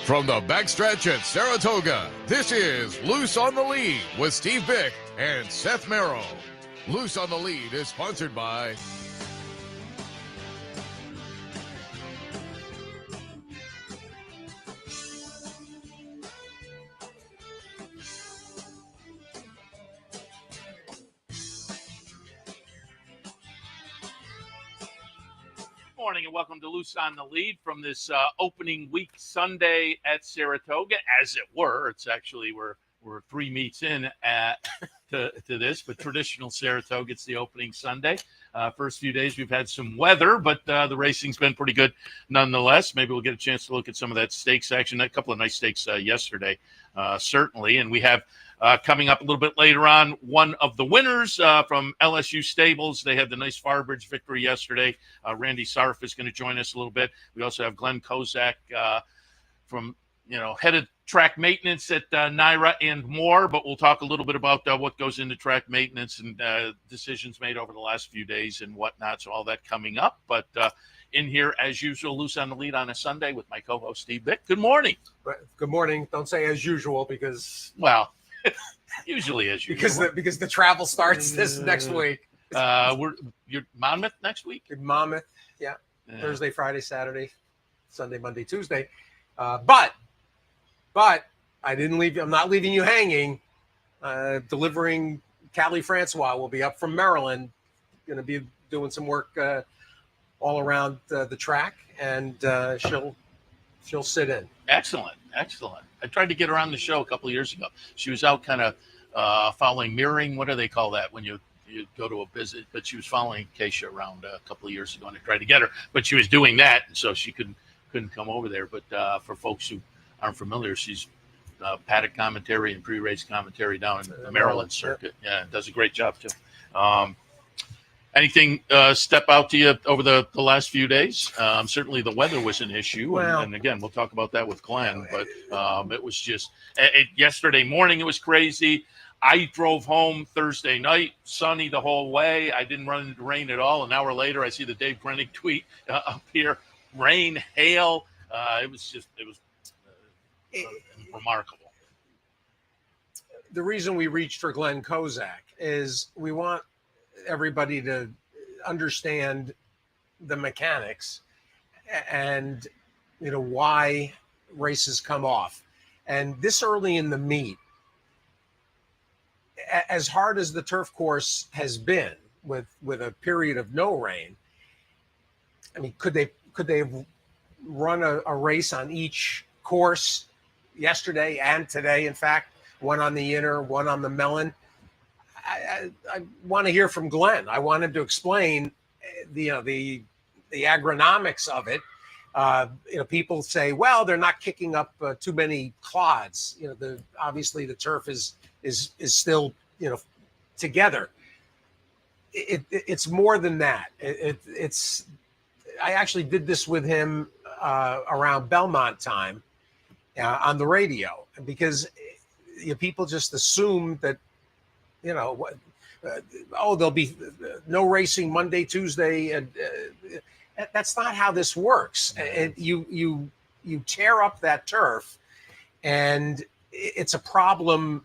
From the backstretch at Saratoga, this is Loose on the Lead with Steve Byk and Seth Merrow. Loose on the Lead is sponsored by Morning and welcome to Loose on the Lead from this opening week Sunday at Saratoga, as it were. It's actually we're 3 meets in to this, but traditional Saratoga, it's the opening Sunday. First few days we've had some weather, but the racing's been pretty good nonetheless. Maybe we'll get a chance to look at some of that stakes action. A couple of nice stakes yesterday, certainly, and we have. Coming up a little bit later on, one of the winners from LSU Stables. They had the nice Farbridge victory yesterday. Randy Sarf is going to join us a little bit. We also have Glen Kozak from, head of track maintenance at NYRA and more. But we'll talk a little bit about what goes into track maintenance and decisions made over the last few days and whatnot. So all that coming up. But in here, as usual, Loose on the Lead on a Sunday with my co-host, Steve Byk. Good morning. Good morning. Don't say as usual because... Well... Usually as usual. Because the travel starts this next week. You're Monmouth next week? Monmouth, yeah. Thursday, Friday, Saturday, Sunday, Monday, Tuesday. But I didn't leave you. I'm not leaving you hanging. Delivering Callie Francois will be up from Maryland. Going to be doing some work all around the track, and she'll sit in. Excellent. I tried to get her on the show a couple of years ago. She was out kind of following mirroring. What do they call that when you go to a visit? But she was following Keisha around a couple of years ago, and I tried to get her, but she was doing that, and so she couldn't come over there. But for folks who aren't familiar, she's paddock commentary and pre-race commentary down in the Maryland circuit. Yeah, does a great job too. Anything step out to you over the last few days? Certainly the weather was an issue. And again, we'll talk about that with Glenn. But it was just yesterday morning, it was crazy. I drove home Thursday night, sunny the whole way. I didn't run into rain at all. An hour later, I see the Dave Brennick tweet up here. Rain, hail. It was remarkable. The reason we reached for Glen Kozak is we want everybody to understand the mechanics and why races come off. And this early in the meet, as hard as the turf course has been with a period of no rain, I mean, could they have run a race on each course yesterday and today? In fact, one on the inner, one on the melon. I want to hear from Glenn. I want him to explain the agronomics of it. People say, well, they're not kicking up too many clods. Obviously the turf is still together. It's more than that. It's I actually did this with him around Belmont time on the radio, because people just assume that there'll be no racing Monday, Tuesday, and that's not how this works. And you tear up that turf, and it's a problem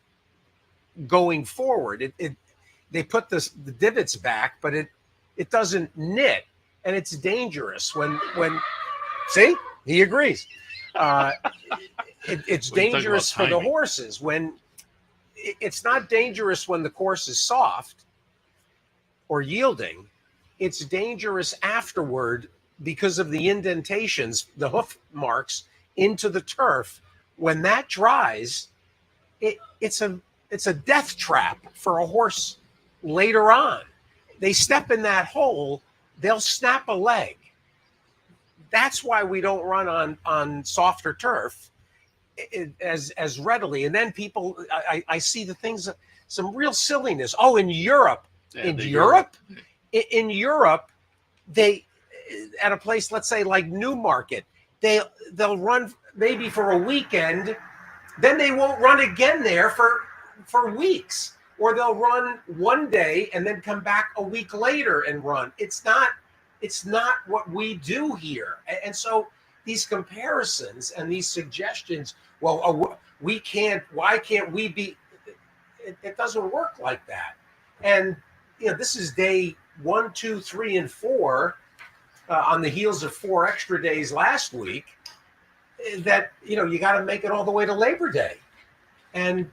going forward. They put the divots back, but it doesn't knit, and it's dangerous when see, he agrees. It's dangerous for the horses when. It's not dangerous when the course is soft or yielding. It's dangerous afterward because of the indentations, the hoof marks into the turf. When that dries, it's a death trap for a horse later on. They step in that hole, they'll snap a leg. That's why we don't run on softer turf as readily. And then people, I see the things, some real silliness. Oh, in Europe, they, at a place, let's say like Newmarket, they'll run maybe for a weekend, then they won't run again there for weeks, or they'll run one day and then come back a week later and run. It's not what we do here. And so these comparisons and these suggestions. Well, we can't. Why can't we be? It doesn't work like that. And this is day 1, 2, 3, and 4 on the heels of 4 extra days last week. That you got to make it all the way to Labor Day, and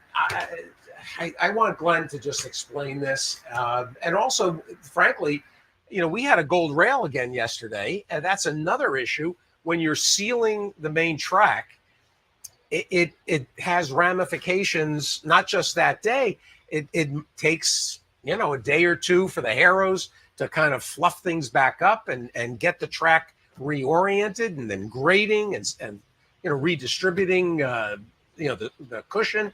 I want Glenn to just explain this, and also, frankly, we had a gold rail again yesterday, and that's another issue. When you're sealing the main track, it has ramifications, not just that day. It takes a day or two for the harrows to kind of fluff things back up and get the track reoriented, and then grading and redistributing the cushion.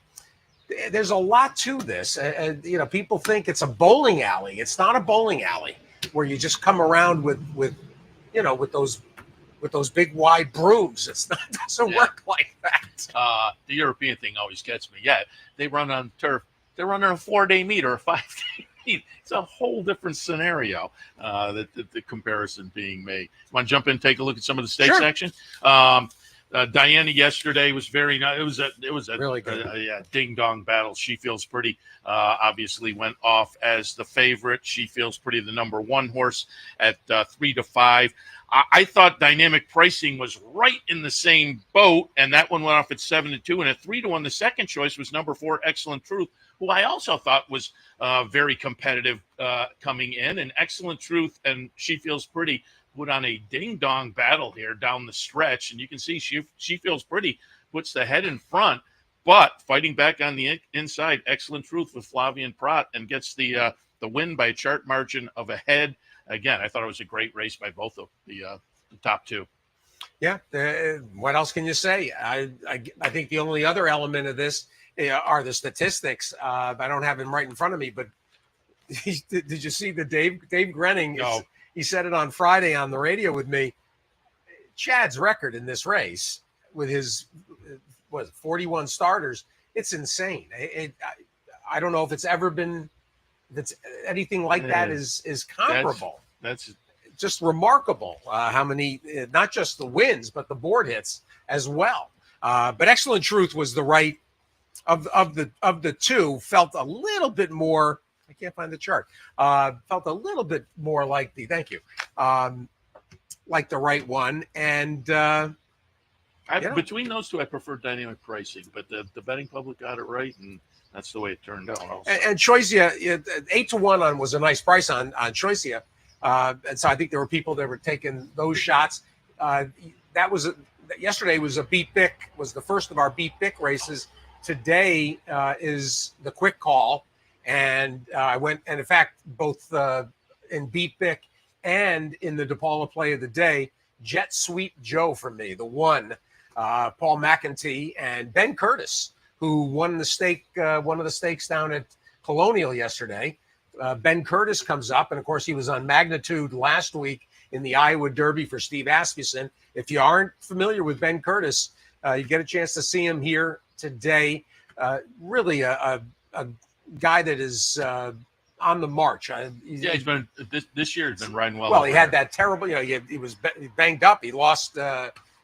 There's a lot to this. People think it's a bowling alley. It's not a bowling alley where you just come around with those big wide brooms. It doesn't work like that. The European thing always gets me. Yeah, they run on turf. They're running a 4-day meet or a 5-day meet. It's a whole different scenario that the comparison being made. Want to jump in and take a look at some of the state section? Diana yesterday was very nice. It was a really good, ding dong battle. She Feels Pretty obviously went off as the favorite. She Feels Pretty, the number 1 horse at 3-5. I thought Dynamic Pricing was right in the same boat, and that one went off at 7-2. And at 3-1, the second choice was number 4, Excellent Truth, who I also thought was very competitive coming in. And Excellent Truth and She Feels Pretty put on a ding-dong battle here down the stretch. And you can see She Feels Pretty puts the head in front, but fighting back on the inside, Excellent Truth with Flavian Prat, and gets the win by a chart margin of a head. Again, I thought it was a great race by both of the top 2. Yeah. What else can you say? I think the only other element of this are the statistics. I don't have them right in front of me, but did you see the Dave Grenning? No. He said it on Friday on the radio with me. Chad's record in this race with his 41 starters, it's insane. I don't know if it's ever been anything like that is comparable. That's just remarkable. How many, not just the wins, but the board hits as well. But Excellent Truth was the right of the 2. Felt a little bit more. I can't find the chart. Felt a little bit more like like the right one. And between those 2, I prefer Dynamic Pricing, but the betting public got it right, and that's the way it turned out. Also. And Choicia, 8-1 was a nice price on Choicia. And so I think there were people that were taking those shots. Yesterday was was the first of our Beat Byk races. Today is the quick call. And I went, and in fact, both in Beat Byk and in the DePaula play of the day, Jet Sweet Joe for me, the 1, Paul McEntee and Ben Curtis, who won the stake, one of the stakes down at Colonial yesterday. Ben Curtis comes up, and of course he was on Magnitude last week in the Iowa Derby for Steve Asmussen. If you aren't familiar with Ben Curtis, you get a chance to see him here today. Really a guy that is on the march. He's been this year. He's been riding well. Well, he had that terrible. He was banged up. He lost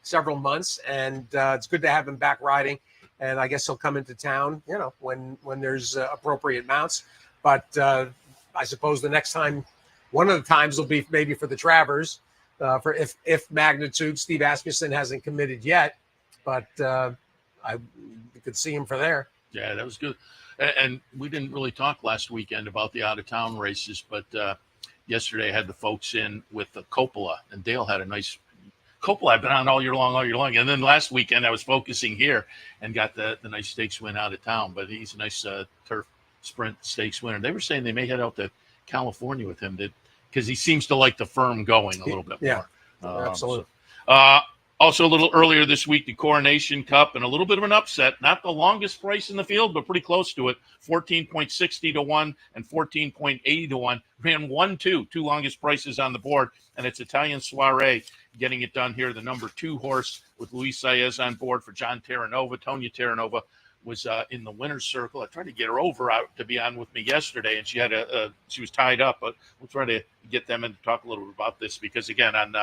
several months, and it's good to have him back riding. And I guess he'll come into town, when there's appropriate mounts. But I suppose the next time, one of the times will be maybe for the Travers, for if Magnitude. Steve Asmussen hasn't committed yet, but you could see him for there. Yeah, that was good. And we didn't really talk last weekend about the out-of-town races, but yesterday I had the folks in with the Coppola, and Dale had a nice Coppola. I've been on all year long. And then last weekend I was focusing here and got the nice stakes win out of town. But he's a nice turf sprint stakes winner. They were saying they may head out to California with him because he seems to like the firm going a little bit more. Absolutely. Also, a little earlier this week, the Coronation Cup, and a little bit of an upset. Not the longest price in the field, but pretty close to it. 14.60 to 1 and 14.80 to 1. Ran 1-2, 2 longest prices on the board. And it's Italian Soiree getting it done here. The number 2 horse with Luis Saez on board for John Terranova. Tonya Terranova was in the winner's circle. I tried to get her over to be on with me yesterday, and she had she was tied up. But we'll try to get them in to talk a little bit about this because, again, on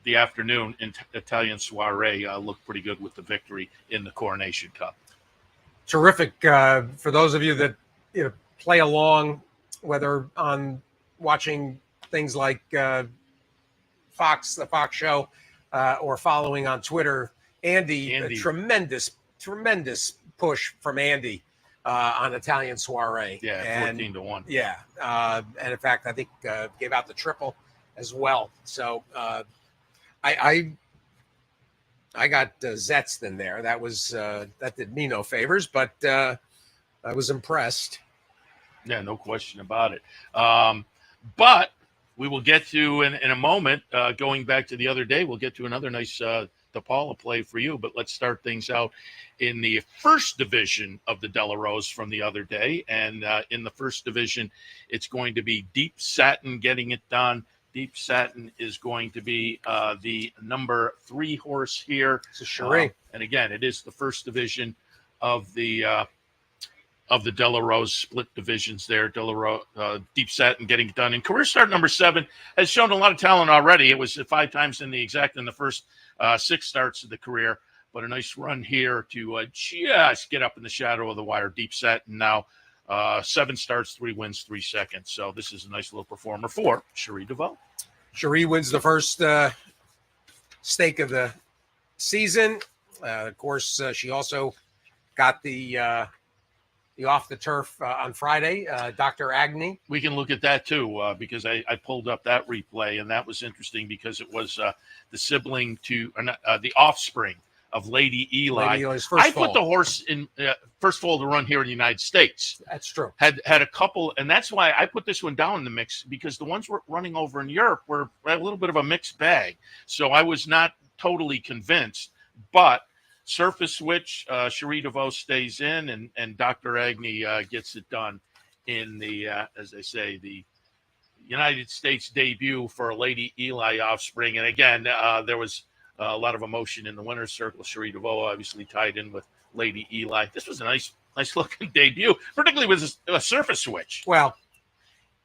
the afternoon Italian soiree looked pretty good with the victory in the Coronation Cup. Terrific. For those of you that play along, whether on watching things like the Fox show, or following on Twitter, Andy. A tremendous push from Andy on Italian soiree. Yeah, 14-1. Yeah, and in fact, I think gave out the triple as well. So I got Zetz in there. That was that did me no favors, but I was impressed. Yeah, no question about it. But we will get to in a moment. Going back to the other day, we'll get to another nice DePaula play for you. But let's start things out in the first division of the Della Rose from the other day. And in the first division, it's going to be Deep Satin getting it done. Deep Satin is going to be the number 3 horse here. It's a Cherie. And again, it is the first division of the Della Rose split divisions there. Della Rose, Deep Satin getting it done. And career start number 7 has shown a lot of talent already. It was 5 times in the exact in the first 6 starts of the career, but a nice run here to just get up in the shadow of the wire. Deep Satin now 7 starts, 3 wins, 3 seconds. So this is a nice little performer for Cherie DeVoe. Cherie wins the first stake of the season. Of course, she also got the off the turf on Friday, Dr. Agnew. We can look at that too, because I pulled up that replay, and that was interesting because it was the sibling to the offspring of Lady Eli. Lady Eli's first put the horse in first foal to run here in the United States. That's true. Had a couple, and that's why I put this one down in the mix, because the ones we're running over in Europe were a little bit of a mixed bag. So I was not totally convinced, but Surface Switch, Cherie DeVoe stays in, and Dr. Agnew gets it done in the, as they say, the United States debut for Lady Eli offspring. And again, there was a lot of emotion in the winner's circle. Cherie DeVoe obviously tied in with Lady Eli. This was a nice looking debut, particularly with a Surface Switch. Well,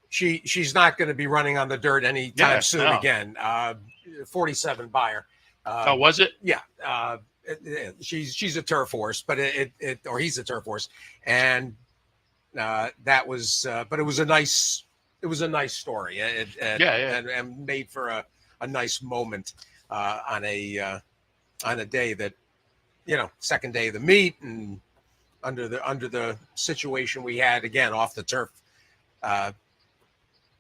she's not going to be running on the dirt anytime soon again. 47 buyer. Oh, was it? Yeah. She's a turf horse, but or he's a turf horse, and that was, but it was a nice story. And made for a nice moment on a day that, second day of the meet, and under the situation we had again off the turf.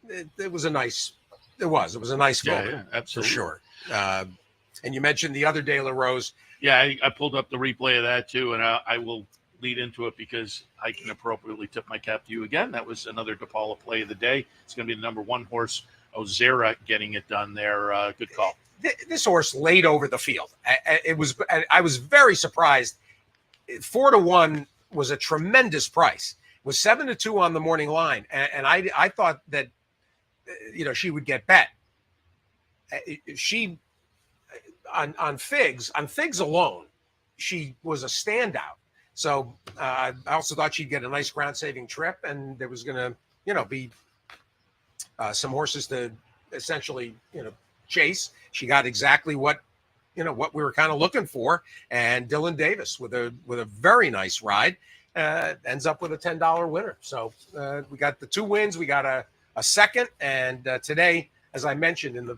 It was a nice moment. Yeah, absolutely. For sure. And you mentioned the other De La Rose. Yeah, I pulled up the replay of that too, and I will lead into it because I can appropriately tip my cap to you again. That was another DePaula play of the day. It's going to be the number 1 horse, Ozera, getting it done there. Good call. This horse laid over the field. I was very surprised. 4-1 was a tremendous price. It was 7-2 on the morning line, and I thought that she would get bet. She. On Figs alone, she was a standout. So I also thought she'd get a nice ground-saving trip, and there was going to, be some horses to essentially, chase. She got exactly what we were kind of looking for. And Dylan Davis with a very nice ride ends up with a $10 winner. So we got the 2 wins. We got a second, and today, as I mentioned in the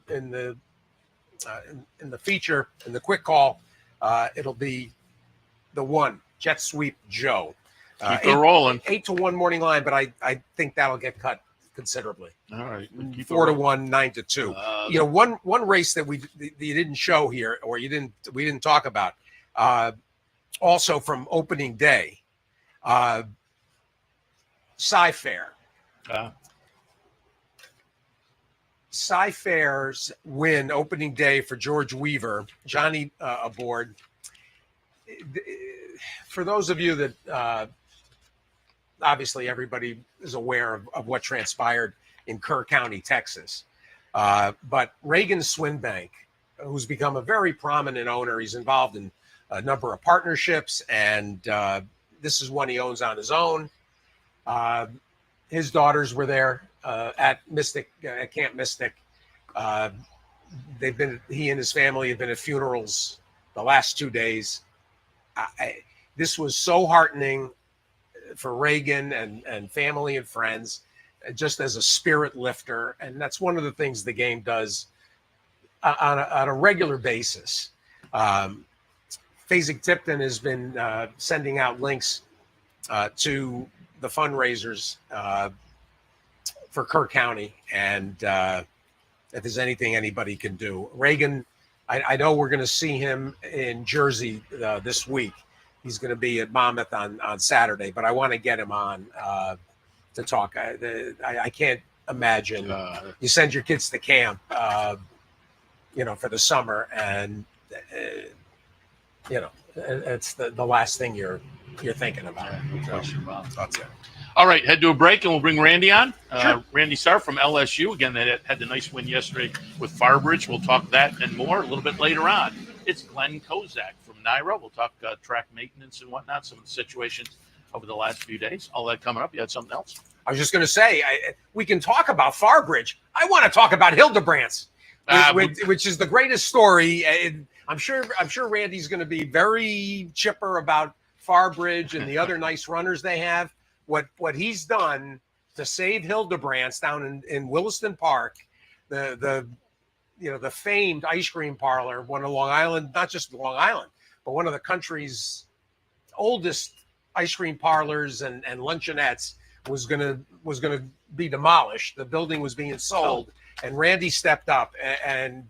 feature, in the quick call, it'll be the 1 Jet Sweep Joe. Keep it rolling. 8-1 morning line, but I think that'll get cut considerably. All right. 4-1, 9-2. One race that you didn't show here, or we didn't talk about, also from opening day, Sci-Fair. Sci-Fair's win opening day for George Weaver, Johnny aboard. For those of you that obviously everybody is aware of what transpired in Kerr County, Texas, but Reagan Swinbank, who's become a very prominent owner, he's involved in a number of partnerships, and this is one he owns on his own. His daughters were there at Camp Mystic. he and his family have been at funerals the last 2 days. This was so heartening for Reagan and family and friends, just as a spirit lifter. And that's one of the things the game does on a regular basis. Fasig-Tipton has been sending out links to the fundraisers for Kerr County, and if there's anything anybody can do. Reagan, I know we're going to see him in Jersey this week. He's going to be at Monmouth on Saturday, but I want to get him on to talk. I can't imagine you send your kids to camp, for the summer, and it's the last thing you're thinking about. That's it. All right, head to a break, and we'll bring Randy on. Sure. Randy Sarf from LSU. Again, they had the nice win yesterday with Farbridge. We'll talk that and more a little bit later on. It's Glen Kozak from NYRA. We'll talk track maintenance and whatnot, some of the situations over the last few days. All that coming up. You had something else? I was just going to say, we can talk about Farbridge. I want to talk about Hildebrands, which is the greatest story. I'm sure Randy's going to be very chipper about Farbridge and the other nice runners they have. What he's done to save Hildebrands down in Williston Park, the famed ice cream parlor, one of Long Island, not just Long Island, but one of the country's oldest ice cream parlors and luncheonettes was gonna be demolished. The building was being sold, and Randy stepped up, and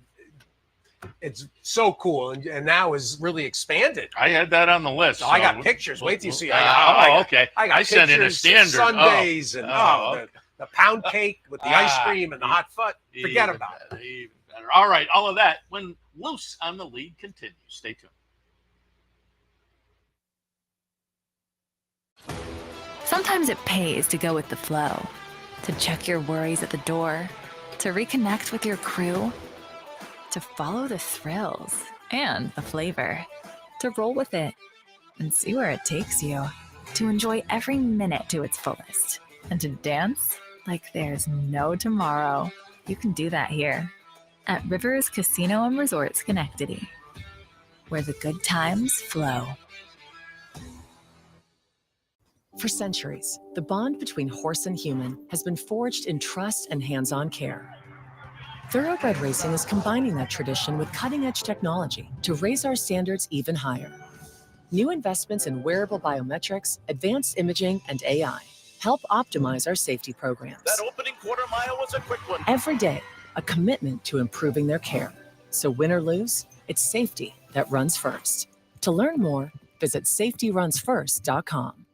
it's so cool, and now is really expanded. I had that on the list. So I got pictures. Wait till you see. Okay. I sent in a standard. Sundays and the pound cake with the ice cream and the hot fudge. Forget about it. Even better. All right, all of that when Loose on the Lead continues. Stay tuned. Sometimes it pays to go with the flow, to check your worries at the door, to reconnect with your crew, to follow the thrills and the flavor, to roll with it and see where it takes you, to enjoy every minute to its fullest, and to dance like there's no tomorrow. You can do that here at Rivers Casino and Resort Schenectady, where the good times flow. For centuries, the bond between horse and human has been forged in trust and hands-on care. Thoroughbred racing is combining that tradition with cutting-edge technology to raise our standards even higher. New investments in wearable biometrics, advanced imaging, and AI help optimize our safety programs. That opening quarter mile was a quick one. Every day, a commitment to improving their care. So win or lose, it's safety that runs first. To learn more, visit safetyrunsfirst.com.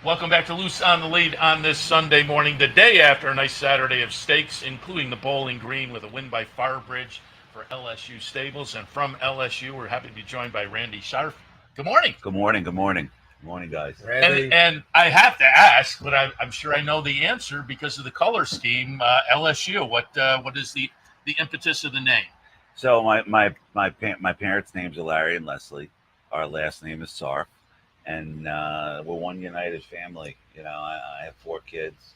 Welcome back to Loose on the Lead on this Sunday morning, the day after a nice Saturday of stakes, including the Bowling Green with a win by Farbridge for LSU Stables. And from LSU, we're happy to be joined by Randy Sarf. Good morning. Good morning. Good morning. Good morning, guys. And I have to ask, but I'm sure I know the answer because of the color scheme. LSU. What is the impetus of the name? So my parents' names are Larry and Leslie. Our last name is Sarf. And we're one united family. I have 4 kids,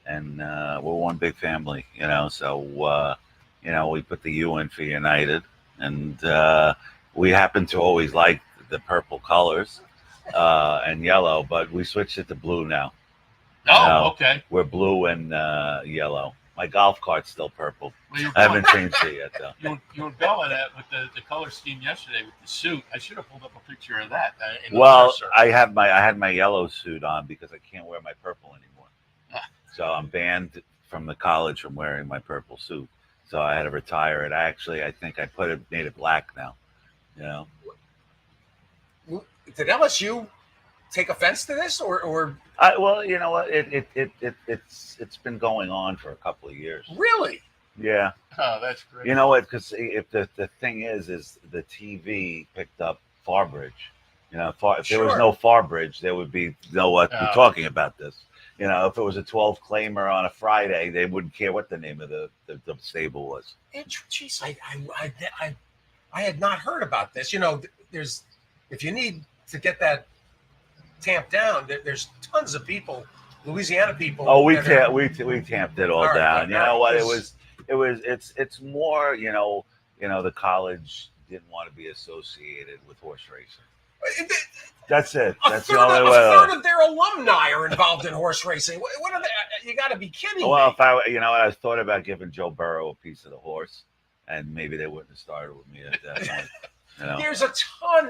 and we're one big family. So we put the U in for United, and we happen to always like the purple colors and yellow, but we switched it to blue now. Okay. We're blue and yellow. My golf cart's still purple. Well, I haven't changed it yet, though. You were going at with the color scheme yesterday with the suit. I should have pulled up a picture of that. Well, I had my yellow suit on because I can't wear my purple anymore. So I'm banned from the college from wearing my purple suit. So I had to retire it. I think I made it black now. You know. Did LSU take offense to this, or Well, you know what? It's been going on for a couple of years. really? Yeah. Oh, that's great. You know what? Because if the thing is the TV picked up Farbridge. You know, if there was no Farbridge, there would be we're talking about this. You know, if it was a 12 claimer on a Friday, they wouldn't care what the name of the stable was. Jeez, I had not heard about this. You know, if you need to get that tamped down, there's tons of people, Louisiana people. Oh, we tamped it all down. You know what? It's more. You know, the college didn't want to be associated with horse racing. That's it. That's the only way. A third of their alumni are involved in horse racing. What are they? You got to be kidding me. Well, I thought about giving Joe Burrow a piece of the horse, and maybe they wouldn't have started with me at that point. You know? There's a ton.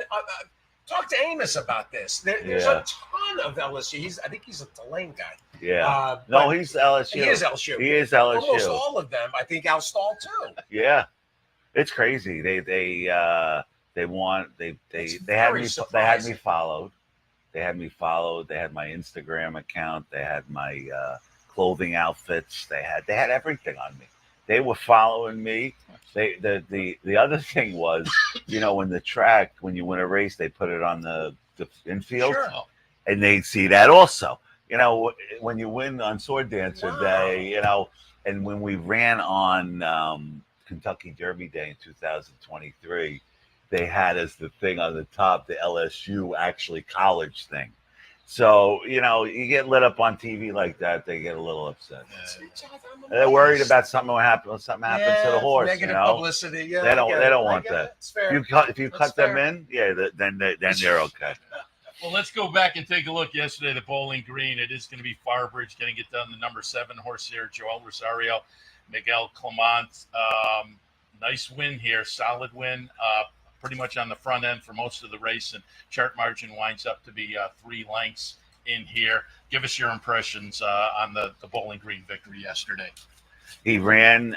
Talk to Amos about this. There's a ton of LSU. I think he's a Tulane guy. Yeah. No, he's LSU. He is LSU. He is LSU. Almost all of them, I think, Alstall too. Yeah, it's crazy. They had me followed. They had my Instagram account. They had my clothing outfits. They had everything on me. They were following me. The other thing was, when the track, when you win a race, they put it on the infield, and they see that also. When you win on Sword Dancer Day, and when we ran on Kentucky Derby Day in 2023, they had as the thing on the top the LSU actually college thing. So, you get lit up on TV like that, they get a little upset. They're worried about something will happen. Something happens to the horse. Negative publicity. Yeah, they don't want that. It's fair. If you cut them in, then they're okay. Well, let's go back and take a look. Yesterday, the Bowling Green. It is going to be Farbridge getting it done. The number 7 horse here, Joel Rosario, Miguel Clement. Nice win here, solid win. Pretty much on the front end for most of the race, and chart margin winds up to be 3 lengths in here. Give us your impressions on the Bowling Green victory yesterday. He ran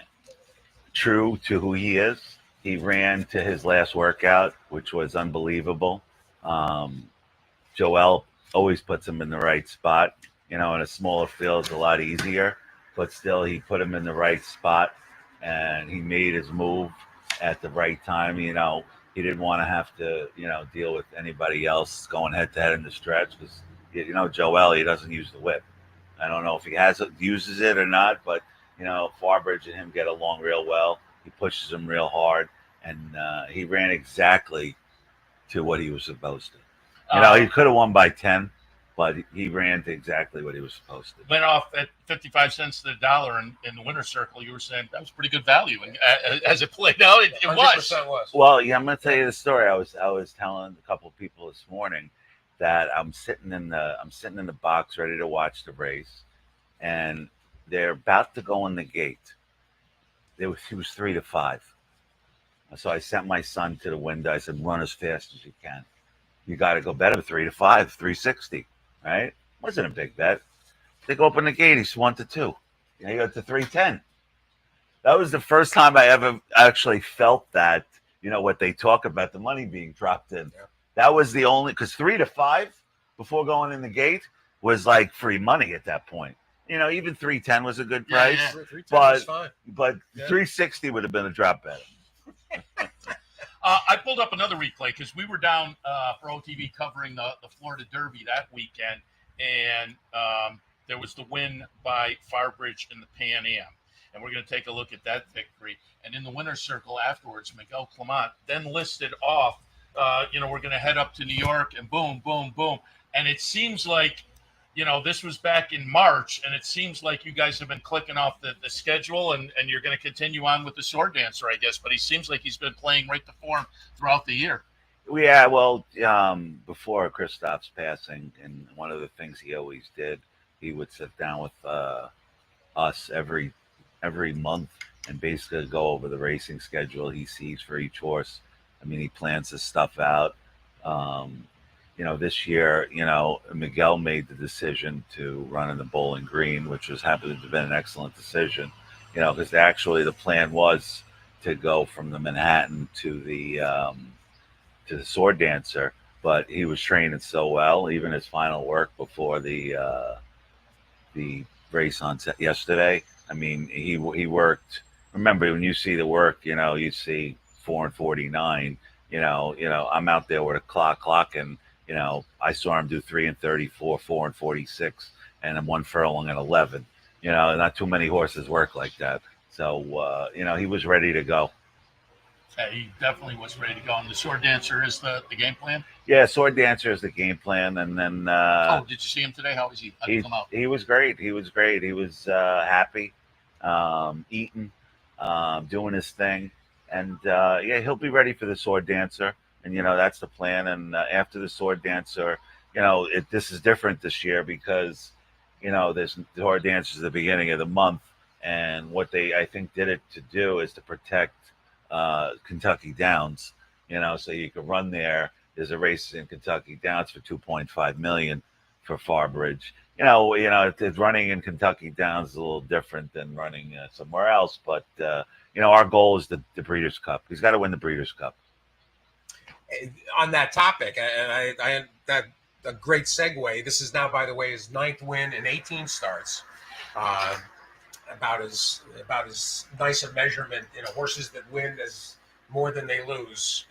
true to who he is. He ran to his last workout, which was unbelievable. Joel always puts him in the right spot. In a smaller field, it's a lot easier, but still he put him in the right spot, and he made his move at the right time. He didn't want to have to, deal with anybody else going head-to-head in the stretch because, Joel, he doesn't use the whip. I don't know if he uses it or not, but, Farbridge and him get along real well. He pushes him real hard, and he ran exactly to what he was supposed to. He could have won by 10, but he ran to exactly what he was supposed to. Went off at 55 cents to the dollar in the winner's circle. You were saying that was pretty good value, and as it played out, it was. Well, yeah, I'm going to tell you the story. I was telling a couple of people this morning that I'm sitting in the box ready to watch the race, and they're about to go in the gate. He was 3-5, so I sent my son to the window. I said, "Run as fast as you can. You got to go better 3-5, 360." Right? Wasn't a big bet. They go up in the gate. He's 1-2. He got to 310. That was the first time I ever actually felt that. What they talk about, the money being dropped in. Yeah. That was the only, because 3-5 before going in the gate was like free money at that point. Even 310 was a good price. Yeah. 310 was fine. But 360 would have been a drop bet. I pulled up another replay because we were down for OTV covering the Florida Derby that weekend, and there was the win by Farbridge in the Pan Am. And we're going to take a look at that victory. And in the winner's circle afterwards, Miguel Clement then listed off, we're going to head up to New York, and boom, boom, boom. And it seems like, this was back in March, and it seems like you guys have been clicking off the schedule, and you're going to continue on with the Sword Dancer, I guess. But he seems like he's been playing right to form throughout the year. Yeah, well, before Christoph's passing, and one of the things he always did, he would sit down with us every month and basically go over the racing schedule he sees for each horse. I mean, he plans his stuff out. this year, Miguel made the decision to run in the Bowling Green, which was happened to have been an excellent decision, because actually the plan was to go from the Manhattan to the Sword Dancer, but he was training so well, even his final work before the race on yesterday. I mean, he worked. Remember, when you see the work, you see 4 and 49. I'm out there with a clock, and I saw him do 3 and 34, 4 and 46, and then 1 furlong and 11. Not too many horses work like that. So he was ready to go. He definitely was ready to go. And the Sword Dancer is the game plan? Yeah, Sword Dancer is the game plan. And then... did you see him today? How was he? How did he come out? He was great. He was great. He was happy, eating, doing his thing. And, he'll be ready for the Sword Dancer. And, that's the plan. And after the Sword Dancer, this is different this year because, there's the Sword Dancer at the beginning of the month. And what they, I think, did it to do is to protect Kentucky Downs, so you can run there. There's a race in Kentucky Downs for $2.5 million for Farbridge. It's running in Kentucky Downs is a little different than running somewhere else. But our goal is the Breeders' Cup. He's got to win the Breeders' Cup. On that topic, and I that a great segue. This is now, by the way, his 9th win in 18 starts. About as nice a measurement, horses that win as more than they lose.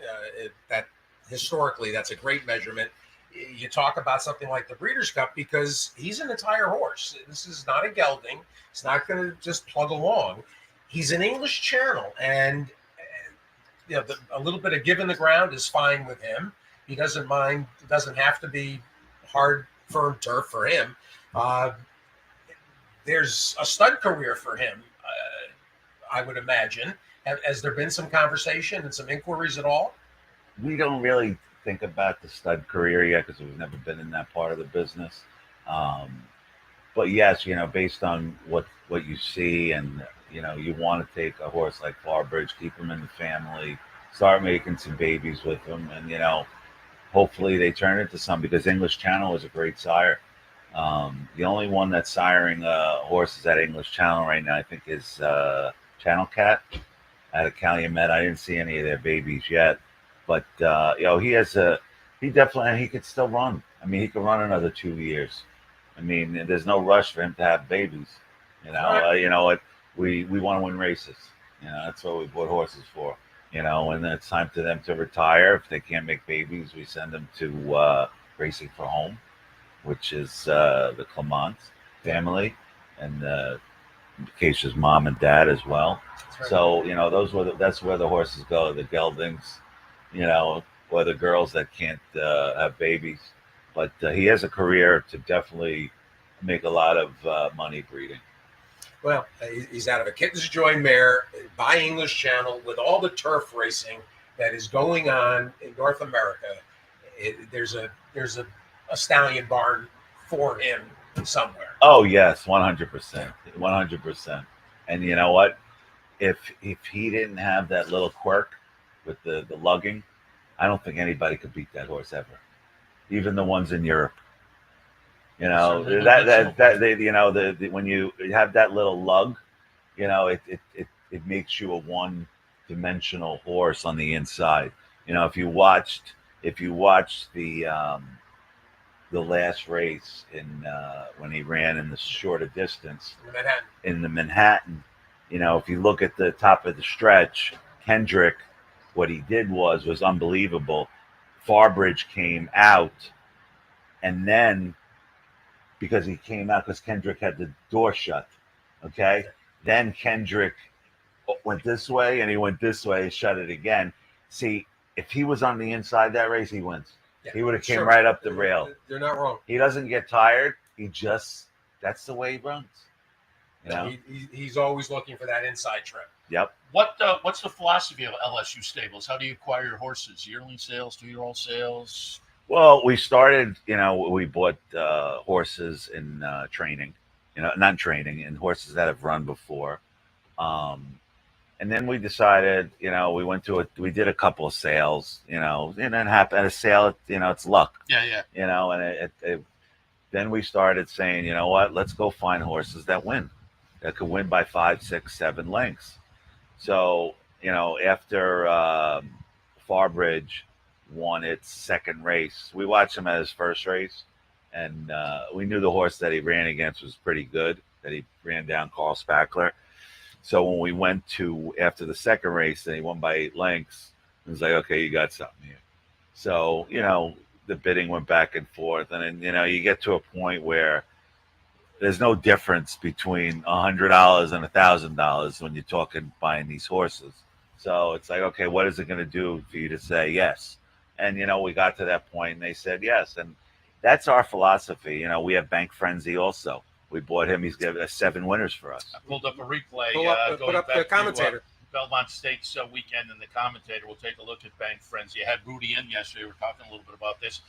That historically, that's a great measurement. You talk about something like the Breeders' Cup because he's an entire horse. This is not a gelding. It's not going to just plug along. He's an English Channel, and a little bit of giving the ground is fine with him. He doesn't mind. It doesn't have to be hard, firm turf for him. There's a stud career for him, I would imagine. Has there been some conversation and some inquiries at all? We don't really think about the stud career yet because we've never been in that part of the business. But yes, based on what you see, and you want to take a horse like Farbridge, keep him in the family, start making some babies with him, and hopefully they turn into some, because English Channel is a great sire. The only one that's siring horses at English Channel right now, I think, is Channel Cat out of Calumet. I didn't see any of their babies yet, but he definitely, he could still run. I mean, he could run another 2 years. I mean, there's no rush for him to have babies. We want to win races. That's what we bought horses for. And it's time for them to retire. If they can't make babies, we send them to Racing for Home, which is the Clement family, and Keisha's mom and dad as well. Right. So that's where the horses go, the geldings, or the girls that can't have babies. But he has a career to definitely make a lot of money breeding. Well, he's out of a Kitten's Joy mare by English Channel with all the turf racing that is going on in North America. There's a stallion barn for him somewhere. Oh yes, 100%, 100%. And you know what? If he didn't have that little quirk with the lugging, I don't think anybody could beat that horse ever. Even the ones in Europe. When you have that little lug, it makes you a one-dimensional horse on the inside. If you watched the last race when he ran in the shorter distance in the Manhattan, if you look at the top of the stretch, Kendrick, what he did was unbelievable. Farbridge came out, and then because he came out because Kendrick had the door shut, okay? Then Kendrick went this way, and he went this way, shut it again. See, if he was on the inside that race, he wins. Yeah, he would have came right up the rail. You're not wrong. He doesn't get tired. That's the way he runs. He's always looking for that inside trip. Yep. What's the philosophy of LSU Stables? How do you acquire your horses? Yearling sales, 2-year-old sales? Well, we started, we bought horses in training, not training, and horses that have run before. And And then we decided, we did a couple of sales, and then happened at a sale, it's luck, Yeah. and then we started saying, you know what, let's go find horses that win, that could win by 5, 6, 7 lengths. So, after Farbridge won its second race, we watched him at his first race, and we knew the horse that he ran against was pretty good, that he ran down Carl Spackler. So when we went to after the second race and he won by 8 lengths, it was like, okay, you got something here. So, the bidding went back and forth. And then, you get to a point where there's no difference between $100 and $1,000 when you're talking buying these horses. So it's like, okay, what is it going to do for you to say yes? And, we got to that point and they said yes. And that's our philosophy. We have Bank Frenzy also. We bought him. He's given us 7 winners for us. I pulled up a replay. Put up the commentator. Belmont Stakes weekend, and the commentator will take a look at Bank Frenzy. I had Rudy in yesterday. We were talking a little bit about this.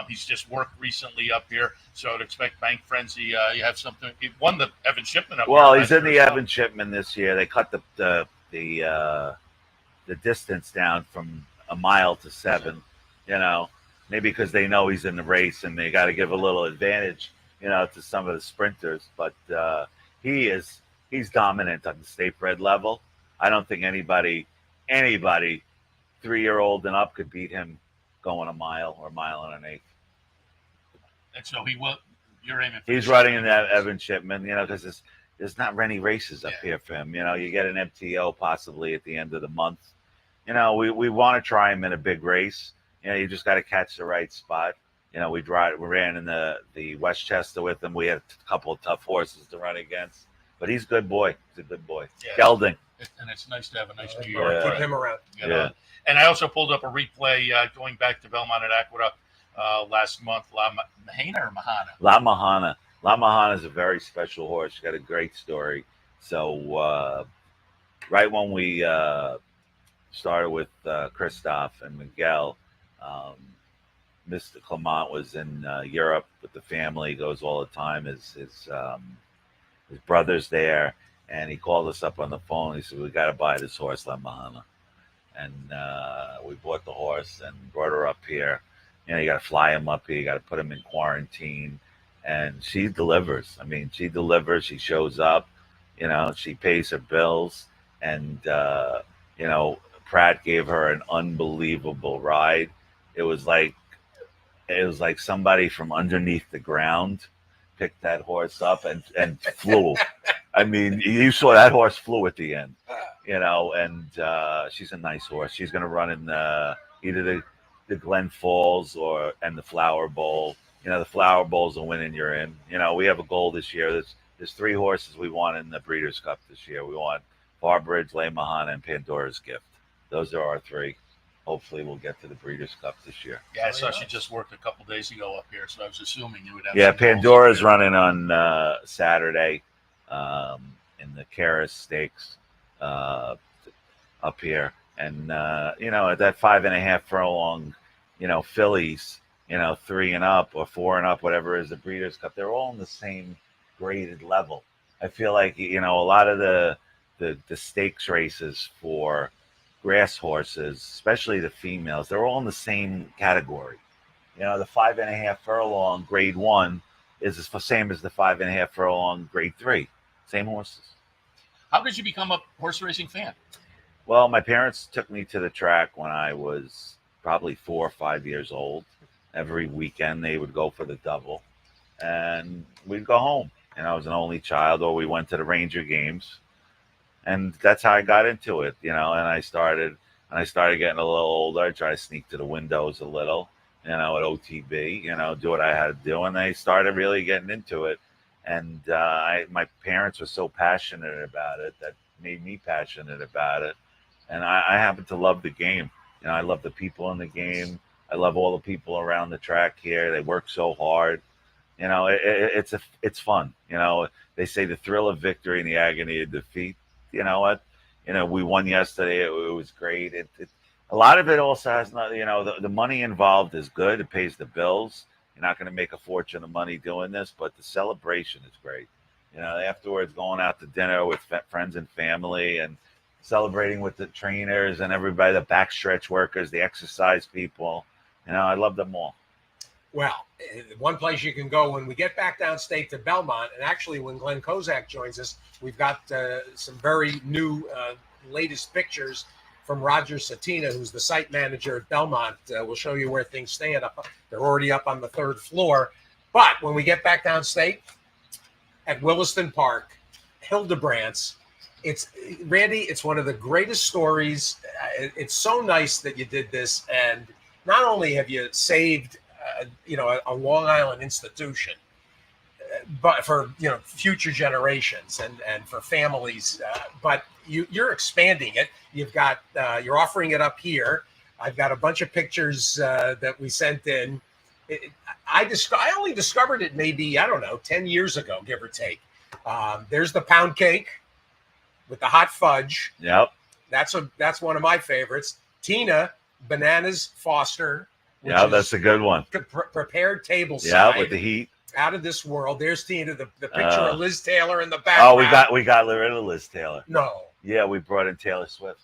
He's just worked recently up here, so I'd expect Bank Frenzy. You have something. He won the Evan Shipman up here. Well, he's in the Evan Shipman this year. They cut the distance down from a mile to 7. Maybe because they know he's in the race and they got to give a little advantage, to some of the sprinters. But he's dominant on the state bred level. I don't think anybody 3-year-old and up could beat him going a mile or a mile and an eighth. And so he will. You're aiming for. He's running in that Evan Shipman, because there's not many races up here for him. You get an MTO possibly at the end of the month. We want to try him in a big race. You just got to catch the right spot. We ran in the Westchester with him. We had a couple of tough horses to run against, but he's a good boy. He's a good boy. Yeah. Gelding. And it's nice to have a nice New York. Keep him around. Yeah. And I also pulled up a replay going back to Belmont at Aqueduct last month. La Mahana or Mahana? La Mahana. La Mahana is a very special horse. She got a great story. So right when we started with Christoph and Miguel, Mr. Clement was in Europe with the family. He goes all the time. His brother's there. And he called us up on the phone. He said, we got to buy this horse, La Mahana. And we bought the horse and brought her up here. You got to fly him up here. You got to put him in quarantine. And she delivers. She delivers. She shows up. She pays her bills. And, Pratt gave her an unbelievable ride. It was like somebody from underneath the ground picked that horse up and flew. You saw that horse flew at the end, and she's a nice horse. She's going to run in either the Glen Falls and the Flower Bowl. The Flower Bowl's a win and you're in. We have a goal this year. There's 3 horses we want in the Breeders' Cup this year. We want Farbridge, Le Mahana, and Pandora's Gift. Those are our 3. Hopefully we'll get to the Breeders' Cup this year. Yeah, I saw she just worked a couple days ago up here, so I was assuming you would have. Yeah, Pandora's running on Saturday. In the Karis Stakes up here, and at that 5.5 furlong, fillies, 3 and up or 4 and up, whatever is the Breeders' Cup, they're all in the same graded level. I feel like a lot of the stakes races for grass horses, especially the females, they're all in the same category. The 5.5 furlong grade 1 is the same as the 5.5 furlong grade 3. Same horses. How did you become a horse racing fan? Well, my parents took me to the track when I was probably 4 or 5 years old. Every weekend they would go for the double, and we'd go home. And I was an only child, or we went to the Ranger games, and that's how I got into it. And I started getting a little older. I tried to sneak to the windows a little, at OTB, do what I had to do, and I started really getting into it. And my parents were so passionate about it that made me passionate about it. And I happen to love the game. I love the people in the game. I love all the people around the track here. They work so hard. It's fun. They say the thrill of victory and the agony of defeat. You know what? We won yesterday. It was great. A lot of it also has not. The money involved is good. It pays the bills. You're not going to make a fortune of money doing this, but the celebration is great. Afterwards, going out to dinner with friends and family and celebrating with the trainers and everybody, the backstretch workers, the exercise people. I love them all. Well, one place you can go when we get back downstate to Belmont, and actually when Glen Kozak joins us, we've got some very new latest pictures from Roger Satina, who's the site manager at Belmont. We'll show you where things stand up. They're already up on the 3rd floor. But when we get back downstate at Williston Park, Hildebrandt's, Randy, it's one of the greatest stories. It's so nice that you did this. And not only have you saved, a Long Island institution, but for, future generations and for families, but you're expanding it. You've got, you're offering it up here. I've got a bunch of pictures that we sent in. I only discovered it maybe, 10 years ago, give or take. There's the pound cake with the hot fudge. Yep. That's one of my favorites. Tina, Bananas Foster. Yeah, that's a good one. Prepared tableside. Yeah, with the heat. Out of this world. There's Tina, the picture of Liz Taylor in the back. Oh, we got rid of Liz Taylor. No. Yeah, we brought in Taylor Swift.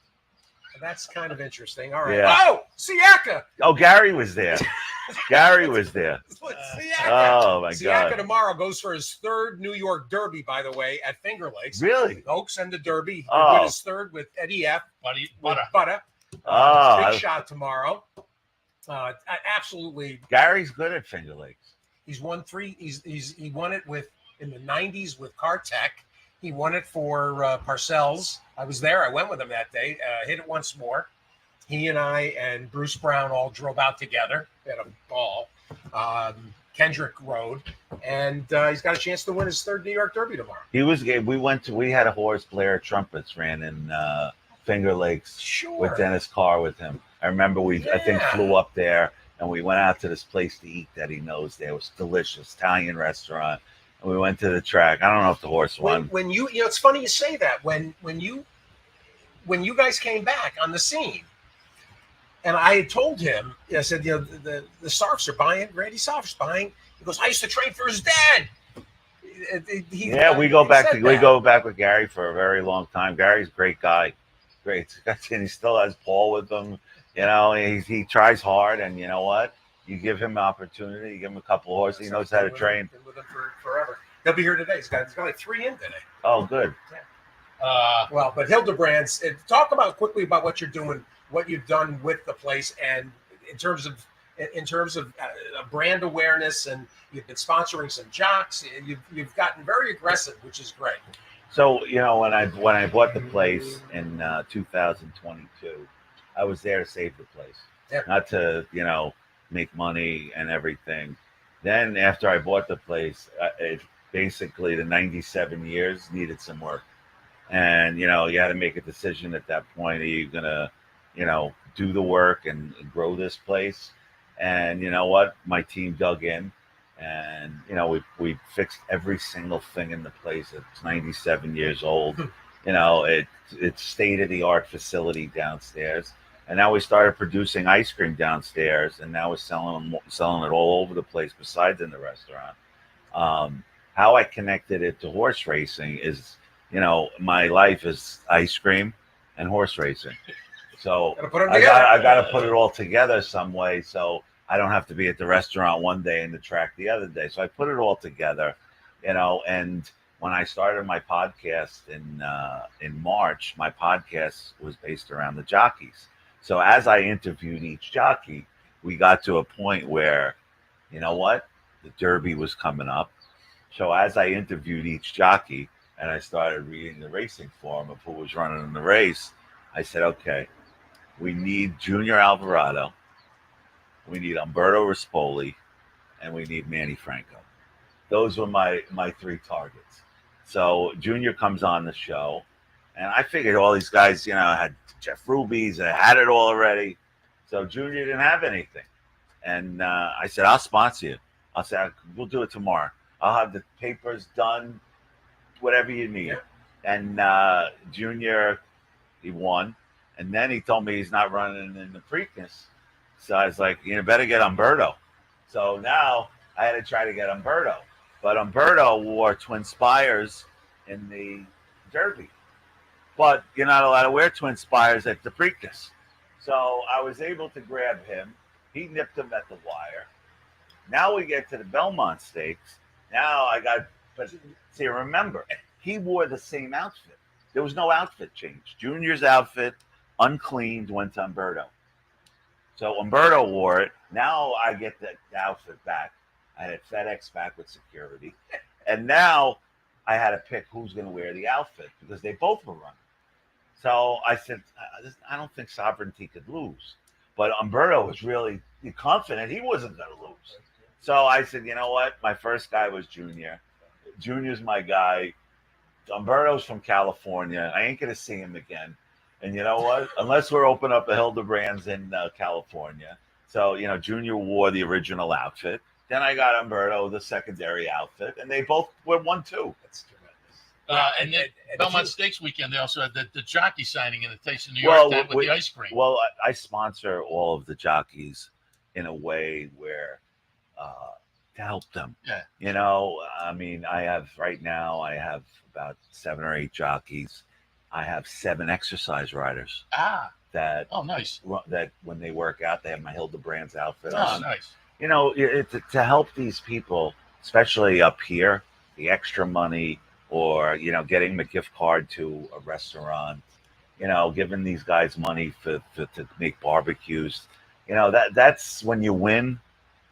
That's kind of interesting. All right. Yeah. Oh, Siaka. Oh, Gary was there. Gary was there. Siaka. Oh, my Siaka God. tomorrow goes for his 3rd New York Derby, by the way, at Finger Lakes. Really? Oaks and the Derby. He Oh. win his 3rd with Eddie F. With Butter. Big shot tomorrow. Absolutely. Gary's good at Finger Lakes. He's won 3. He won it in the 90s with Cartech. He won it for Parcells. I was there. I went with him that day. Hit it once more. He and I and Bruce Brown all drove out together. Had a ball. Kendrick Road, and he's got a chance to win his 3rd New York Derby tomorrow. We had a horse, Blair Trumpets, ran in Finger Lakes with Dennis Carr with him. I remember I think flew up there and we went out to this place to eat that he knows there. It was delicious, Italian restaurant. And we went to the track. I don't know if the horse won. When you it's funny you say that. When you guys came back on the scene, and I had told him, I said, the Sarfs are buying, Randy Sarf's buying. He goes, I used to train for his dad. We go back with Gary for a very long time. Gary's a great guy. Great. And he still has Paul with him. He tries hard, and you know what? You give him an opportunity, you give him a couple of horses, he knows how to train. Been with him for forever. He'll be here today. He's got like 3 in today. Oh, good. Yeah. But Hildebrandt's, talk quickly about what you're doing, what you've done with the place, and in terms of brand awareness, and you've been sponsoring some jocks. You've gotten very aggressive, which is great. So when I bought the place in 2022, I was there to save the place, not to make money and everything. Then after I bought the place, it basically the 97 years needed some work, and you had to make a decision at that point. Are you gonna do the work and grow this place? And you know what, my team dug in, and we fixed every single thing in the place. It's 97 years old. It's state-of-the-art facility downstairs. And now we started producing ice cream downstairs, and now we're selling it all over the place besides in the restaurant. How I connected it to horse racing is, my life is ice cream and horse racing. So I got to put it all together some way, so I don't have to be at the restaurant one day and the track the other day. So I put it all together, and when I started my podcast in March, my podcast was based around the jockeys. So as I interviewed each jockey, we got to a point where, the Derby was coming up. So as I interviewed each jockey and I started reading the racing form of who was running in the race, I said, okay, we need Junior Alvarado, we need Umberto Rispoli, and we need Manny Franco. Those were my 3 targets. So Junior comes on the show, and I figured all these guys, had Jeff Ruby's, I had it all already. So Junior didn't have anything. And I said, I'll sponsor you. I'll say, we'll do it tomorrow. I'll have the papers done, whatever you need. And Junior, he won. And then he told me he's not running in the Preakness. So I was like, you better get Umberto. So now I had to try to get Umberto. But Umberto wore Twin Spires in the Derby. but you're not allowed to wear twin spires at the Preakness. So I was able to grab him. He nipped him at the wire. Now we get to the Belmont Stakes. Now but see, remember, he wore the same outfit. There was no outfit change. Junior's outfit, uncleaned, went to Umberto. So Umberto wore it. Now I get the outfit back. I had FedEx back with security. And now I had to pick who's going to wear the outfit because they both were running. So I said, I don't think Sovereignty could lose. But Umberto was really confident he wasn't going to lose. So I said, you know what? My first guy was Junior. Junior's my guy. Umberto's from California. I ain't going to see him again. And you know what? Unless we're opening up a Hildebrands in California. So, Junior wore the original outfit. Then I got Umberto the secondary outfit. And they both were 1-2. That's tremendous. And then Belmont Stakes weekend, they also had the jockey signing in the Taste of New York tent with the ice cream. Well, I sponsor all of the jockeys in a way where to help them. Yeah. I have right now, I have about 7 or 8 jockeys. I have 7 exercise riders. Nice. That when they work out, they have my Hildebrands outfit on. Nice. To help these people, especially up here, the extra money or, getting them a gift card to a restaurant, giving these guys money to make barbecues, that's when you win.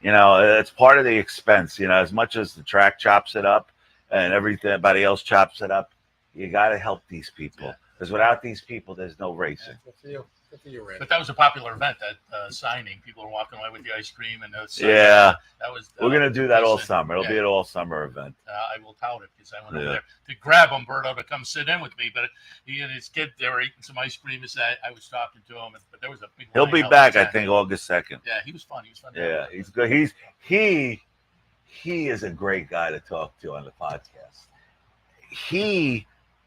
It's part of the expense, as much as the track chops it up and everybody else chops it up, you got to help these people because without these people, there's no racing. Good for you. Good for you, Randy. But that was a popular event, that signing. People were walking away with the ice cream and yeah. That was. We're gonna do that all summer. It'll be an all summer event. I will tout it because I went over there to grab Umberto to come sit in with me. But he and his kid, they were eating some ice cream. I was talking to him, but there was a big. He'll be back, I think, August 2nd. Yeah, he was fun. Yeah, he's good. He is a great guy to talk to on the podcast.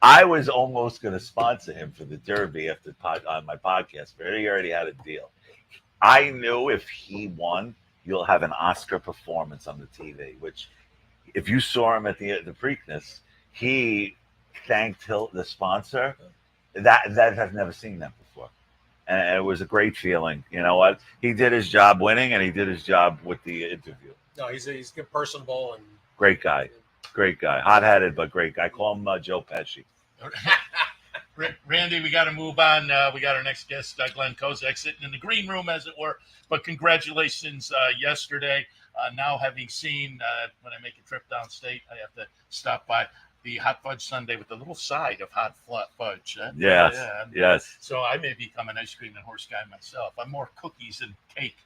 I was almost going to sponsor him for the Derby on my podcast, but he already had a deal. I knew if he won, you'll have an Oscar performance on the TV, which if you saw him at the Preakness, he thanked the sponsor. That I've never seen that before. And it was a great feeling. You know what? He did his job winning, and he did his job with the interview. No, he's good, personable, and great guy. Great guy. Hot-headed, but great guy. Call him Joe Pesci. Randy, we got to move on. We got our next guest, Glen Kozak, sitting in the green room, as it were. But congratulations yesterday. Now having seen, when I make a trip downstate, I have to stop by the hot fudge sundae with a little side of hot fudge. Yes. So I may become an ice cream and horse guy myself. I'm more cookies and cake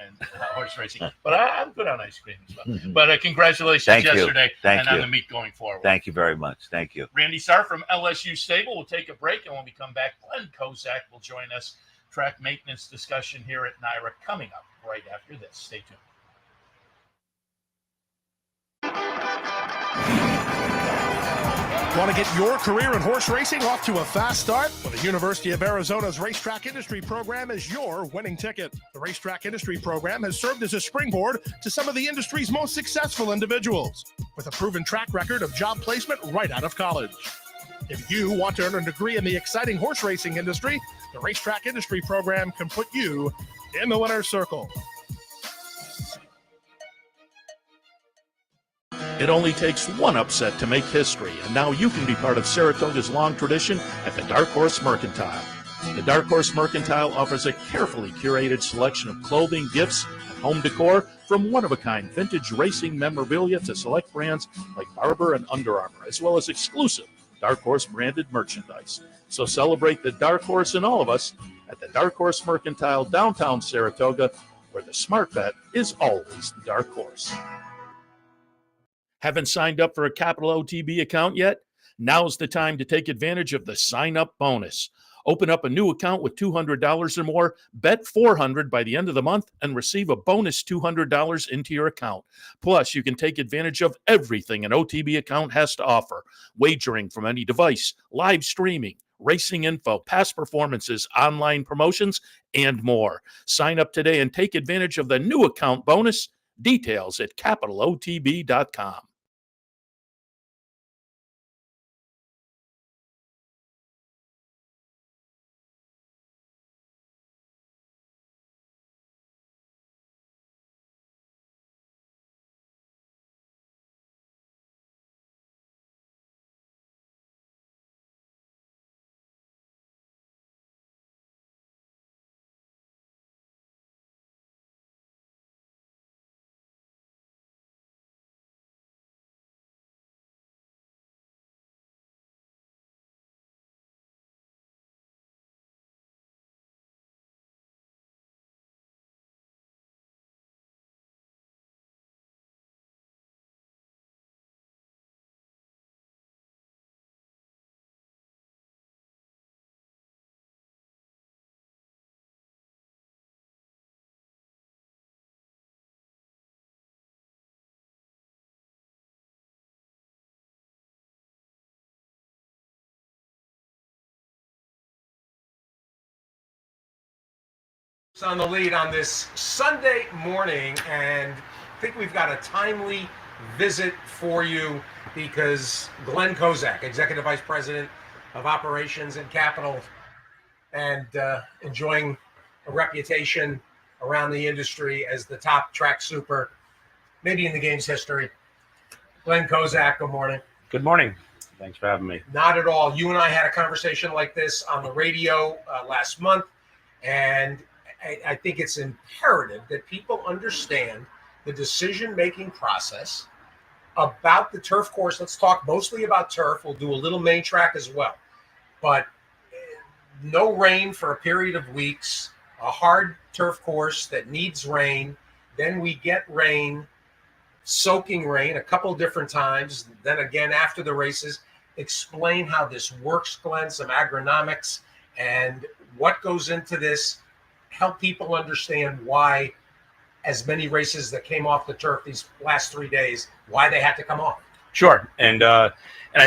and horse racing, but I'm good on ice cream as well. But congratulations yesterday on the meet going forward. Thank you very much. Thank you. Randy Sarf from LSU Stable. We'll take a break, and when we come back, Glen Kozak will join us. Track maintenance discussion here at NYRA coming up right after this. Stay tuned. Want to get your career in horse racing off to a fast start? Well, the University of Arizona's Racetrack Industry Program is your winning ticket. The Racetrack Industry Program has served as a springboard to some of the industry's most successful individuals, with a proven track record of job placement right out of college. If you want to earn a degree in the exciting horse racing industry, the Racetrack Industry Program can put you in the winner's circle. It only takes one upset to make history, and now you can be part of Saratoga's long tradition at the Dark Horse Mercantile. The Dark Horse Mercantile offers a carefully curated selection of clothing, gifts, and home decor, from one-of-a-kind vintage racing memorabilia to select brands like Barber and Under Armour, as well as exclusive Dark Horse branded merchandise. So celebrate the Dark Horse in all of us at the Dark Horse Mercantile, downtown Saratoga, where the smart bet is always the Dark Horse. Haven't signed up for a Capital OTB account yet? Now's the time to take advantage of the sign-up bonus. Open up a new account with $200 or more, bet $400 by the end of the month, and receive a bonus $200 into your account. Plus, you can take advantage of everything an OTB account has to offer: wagering from any device, live streaming, racing info, past performances, online promotions, and more. Sign up today and take advantage of the new account bonus. Details at capitalotb.com. On the lead on this Sunday morning, and I think we've got a timely visit for you because Glen Kozak, Executive Vice President of Operations and Capital, and enjoying a reputation around the industry as the top track super, maybe in the game's history. Glen Kozak, good morning. Good morning. Thanks for having me. Not at all. You and I had a conversation like this on the radio last month, and I think it's imperative that people understand the decision-making process about the turf course. Let's talk mostly about turf. We'll do a little main track as well. But no rain for a period of weeks, a hard turf course that needs rain. Then we get rain, soaking rain a couple different times. Then again, after the races, explain how this works, Glenn, some agronomics and what goes into this. Help people understand why as many races that came off the turf these last 3 days, why they had to come off. Sure. And I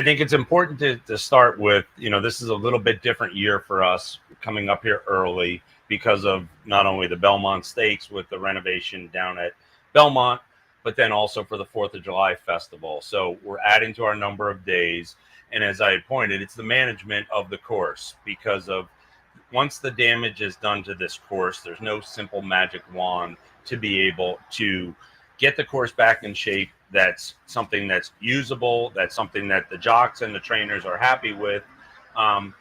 think it's important to start with, this is a little bit different year for us coming up here early because of not only the Belmont Stakes with the renovation down at Belmont, but then also for the 4th of July festival. So we're adding to our number of days. And as I had pointed, it's the management of the course because of once the damage is done to this course, there's no simple magic wand to be able to get the course back in shape. That's something that's usable. That's something that the jocks and the trainers are happy with.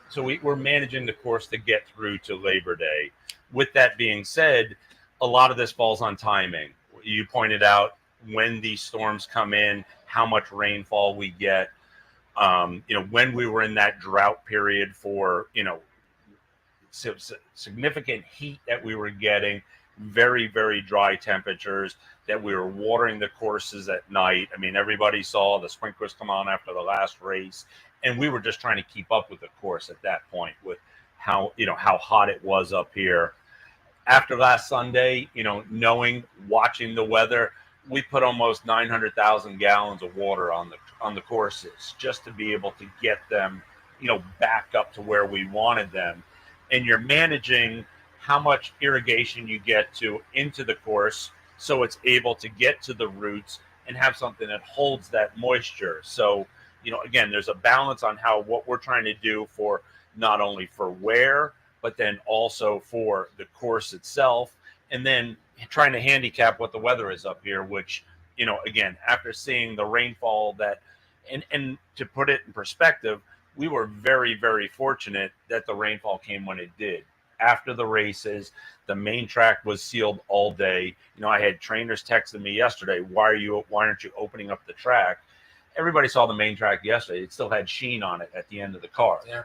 So we're managing the course to get through to Labor Day. With that being said, a lot of this falls on timing. You pointed out when these storms come in, how much rainfall we get. When we were in that drought period for, significant heat that we were getting, very, very dry temperatures, that we were watering the courses at night. I mean, everybody saw the sprinklers come on after the last race, and we were just trying to keep up with the course at that point with how hot it was up here. After last Sunday, watching the weather, we put almost 900,000 gallons of water on the courses just to be able to get them, back up to where we wanted them. And you're managing how much irrigation you get into the course so it's able to get to the roots and have something that holds that moisture. So, again, there's a balance on what we're trying to do for not only for wear, but then also for the course itself. And then trying to handicap what the weather is up here, which, again, after seeing the rainfall and to put it in perspective, we were very, very fortunate that the rainfall came when it did. After the races, the main track was sealed all day. I had trainers texting me yesterday, why aren't you opening up the track? Everybody saw the main track yesterday. It still had sheen on it at the end of the car. Yeah.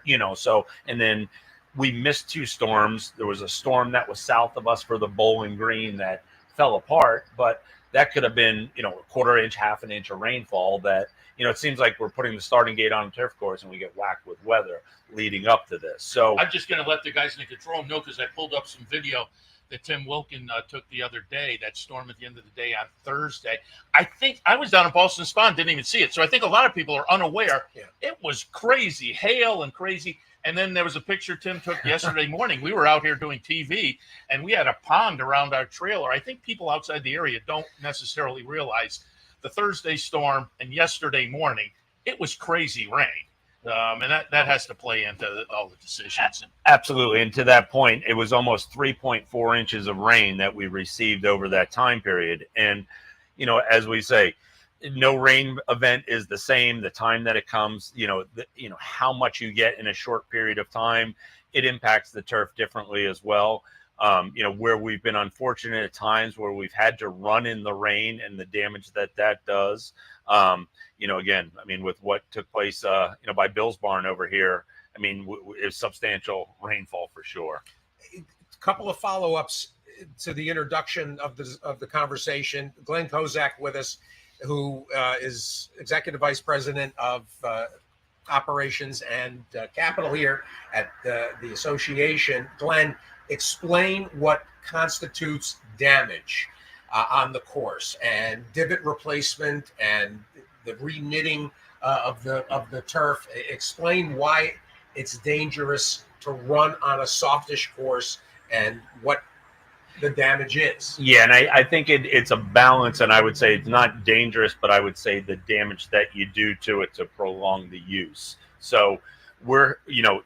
And then we missed 2 storms. There was a storm that was south of us for the Bowling Green that fell apart, but that could have been, a quarter inch, half an inch of rainfall that, it seems like we're putting the starting gate on a turf course and we get whacked with weather leading up to this. So I'm just going to let the guys in the control room know, because I pulled up some video that Tim Wilkin took the other day, that storm at the end of the day on Thursday. I think I was down in Boston Spa and didn't even see it. So I think a lot of people are unaware. Yeah. It was crazy, hail and crazy. And then there was a picture Tim took yesterday morning. We were out here doing TV, and we had a pond around our trailer. I think people outside the area don't necessarily realize the Thursday storm and yesterday morning, it was crazy rain. And that has to play into all the decisions. Absolutely. And to that point, it was almost 3.4 inches of rain that we received over that time period. And, as we say, no rain event is the same. The time that it comes, how much you get in a short period of time, it impacts the turf differently as well. Where we've been unfortunate at times where we've had to run in the rain and the damage that does. Again, with what took place, by Bill's Barn over here, it's substantial rainfall for sure. A couple of follow-ups to the introduction of the conversation. Glen Kozak with us, who is Executive Vice President of Operations and Capital here at the association. Glen, explain what constitutes damage on the course and divot replacement and the reknitting of the turf. Explain why it's dangerous to run on a softish course and what the damage is. Yeah, and I think it's a balance, and I would say it's not dangerous, but I would say the damage that you do to it to prolong the use. So we're,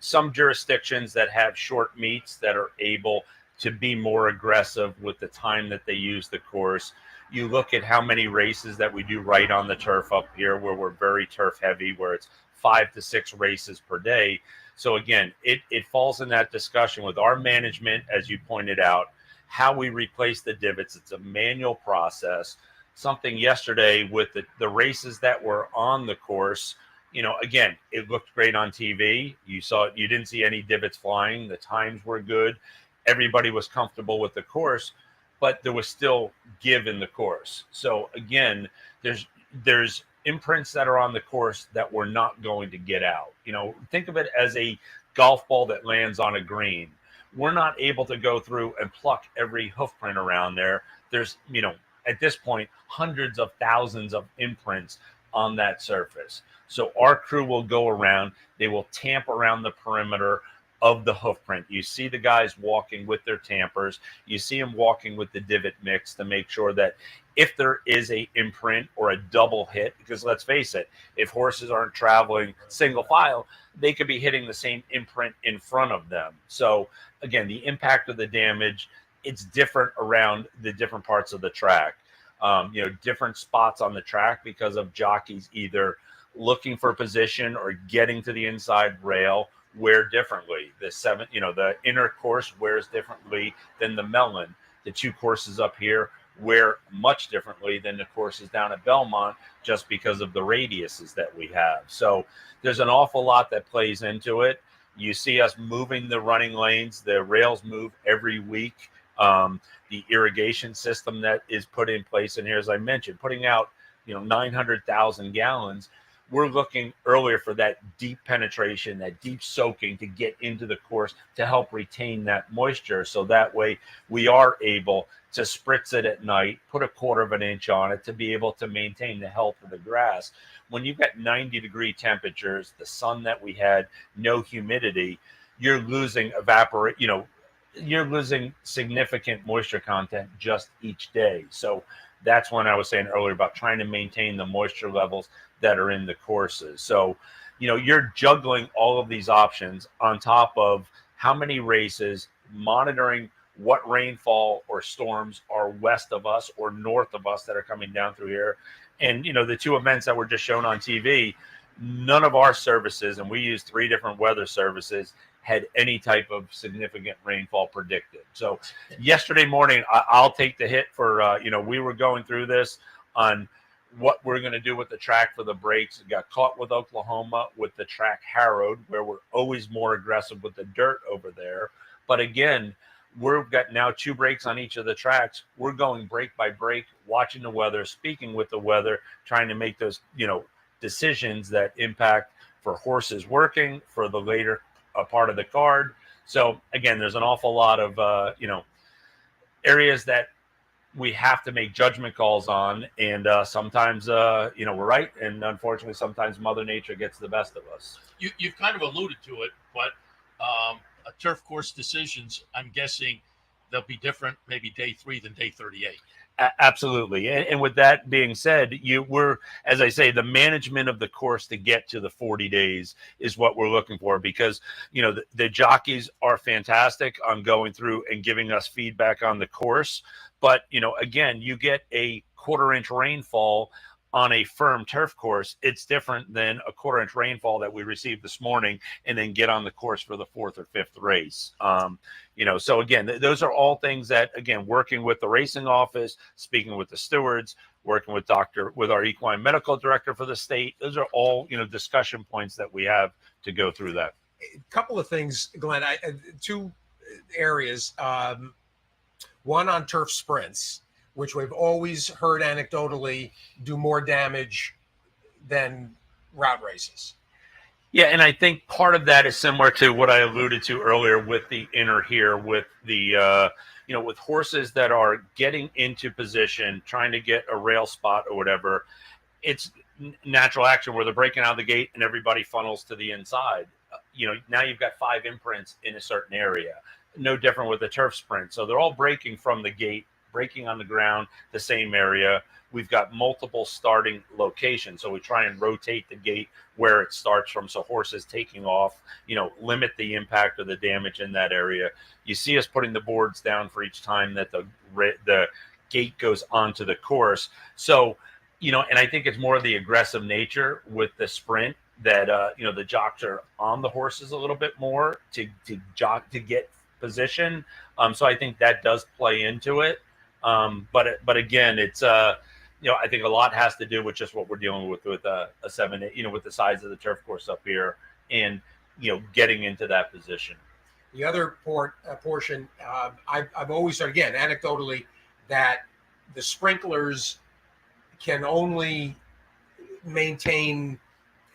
some jurisdictions that have short meets that are able to be more aggressive with the time that they use the course. You look at how many races that we do right on the turf up here, where we're very turf heavy, where it's 5 to 6 races per day. So again, it falls in that discussion with our management, as you pointed out, how we replace the divots. It's a manual process. Something yesterday with the races that were on the course, again, it looked great on TV. You didn't see any divots flying. The times were good. Everybody was comfortable with the course, but there was still give in the course. So again, there's imprints that are on the course that we're not going to get out. Think of it as a golf ball that lands on a green. We're not able to go through and pluck every hoof print around there. There's, at this point, hundreds of thousands of imprints on that surface. So our crew will go around, they will tamp around the perimeter of the hoof print. You see the guys walking with their tampers. You see them walking with the divot mix to make sure that if there is a imprint or a double hit, because let's face it, if horses aren't traveling single file, they could be hitting the same imprint in front of them. So again, the impact of the damage, it's different around the different parts of the track. Different spots on the track because of jockeys either looking for position or getting to the inside rail wear differently. The inner course wears differently than the melon. The two courses up here wear much differently than the courses down at Belmont, just because of the radiuses that we have. So there's an awful lot that plays into it. You see us moving the running lanes. The rails move every week. The irrigation system that is put in place in here, as I mentioned, putting out 900,000 gallons. We're looking earlier for that deep penetration, that deep soaking to get into the course to help retain that moisture. So that way we are able to spritz it at night, put a 1/4 inch on it to be able to maintain the health of the grass. When you've got 90-degree temperatures, the sun that we had, no humidity, you're losing you're losing significant moisture content just each day. So that's when I was saying earlier about trying to maintain the moisture levels that are in the courses. So, you're juggling all of these options on top of how many races, monitoring what rainfall or storms are west of us or north of us that are coming down through here. And, the two events that were just shown on TV, none of our services, and we use 3 different weather services, had any type of significant rainfall predicted. So yesterday morning, I'll take the hit for, we were going through this on what we're going to do with the track for the breaks. Got caught with Oklahoma with the track harrowed, where we're always more aggressive with the dirt over there. But again, we've got now 2 breaks on each of the tracks. We're going break by break, watching the weather, speaking with the weather, trying to make those, decisions that impact for horses working for the later part of the card. So again, there's an awful lot of, areas that we have to make judgment calls on. And sometimes, we're right. And unfortunately, sometimes Mother Nature gets the best of us. You've kind of alluded to it, but turf course decisions, I'm guessing they'll be different maybe day 3 than day 38. Absolutely. And with that being said, as I say, the management of the course to get to the 40 days is what we're looking for, because, the jockeys are fantastic on going through and giving us feedback on the course. But, again, you get a 1/4 inch rainfall on a firm turf course. It's different than a 1/4 inch rainfall that we received this morning and then get on the course for the 4th or 5th race. So again, those are all things that, again, working with the racing office, speaking with the stewards, working with our equine medical director for the state, those are all, discussion points that we have to go through that. A couple of things, Glenn, 2 areas. One on turf sprints, which we've always heard anecdotally do more damage than route races. Yeah, and I think part of that is similar to what I alluded to earlier with the inner here, with the, with horses that are getting into position, trying to get a rail spot or whatever. It's natural action where they're breaking out of the gate and everybody funnels to the inside. Now you've got 5 imprints in a certain area. no different with the turf sprint. So they're all breaking from the gate, breaking on the ground, the same area. We've got multiple starting locations. So we try and rotate the gate where it starts from. So horses taking off, limit the impact of the damage in that area. You see us putting the boards down for each time that the gate goes onto the course. So, and I think it's more of the aggressive nature with the sprint that, the jocks are on the horses a little bit more to get position. So I think that does play into it. But again, it's, I think a lot has to do with just what we're dealing with a 7-8, with the size of the turf course up here and, getting into that position. The other portion, I've always heard, again, anecdotally, that the sprinklers can only maintain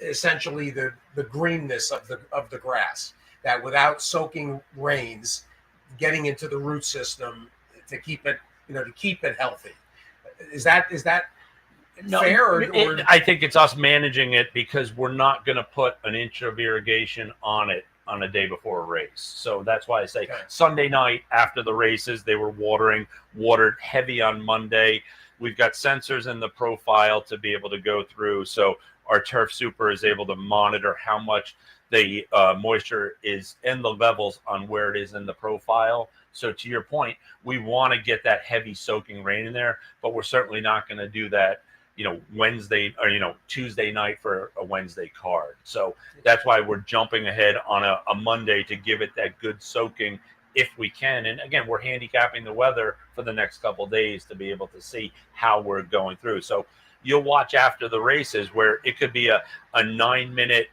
essentially the greenness of the grass, that without soaking rains, getting into the root system to keep it, to keep it healthy. Is that fair? Or I think it's us managing it because we're not going to put an inch of irrigation on it on a day before a race. So that's why I say Sunday night after the races, they were watered heavy on Monday. We've got sensors in the profile to be able to go through. So our Turf Super is able to monitor how much the moisture is in the levels on where it is in the profile. So to your point, we want to get that heavy soaking rain in there, but we're certainly not going to do that, Wednesday or, Tuesday night for a Wednesday card. So that's why we're jumping ahead on a Monday to give it that good soaking if we can. And again, we're handicapping the weather for the next couple of days to be able to see how we're going through. So you'll watch after the races where it could be a 9-minute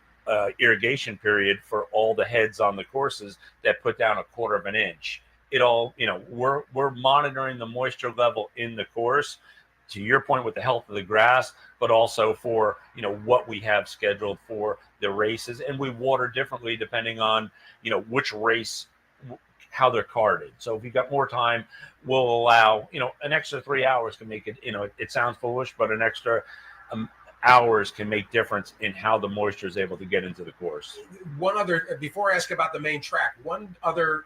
irrigation period for all the heads on the courses that put down a 1/4 of an inch. It all, we're monitoring the moisture level in the course, to your point with the health of the grass, but also for, what we have scheduled for the races. And we water differently depending on, which race, how they're carded. So if you've got more time, we'll allow, an extra 3 hours can make it, it sounds foolish, but an extra hours can make difference in how the moisture is able to get into the course. One other, before I ask about the main track, one other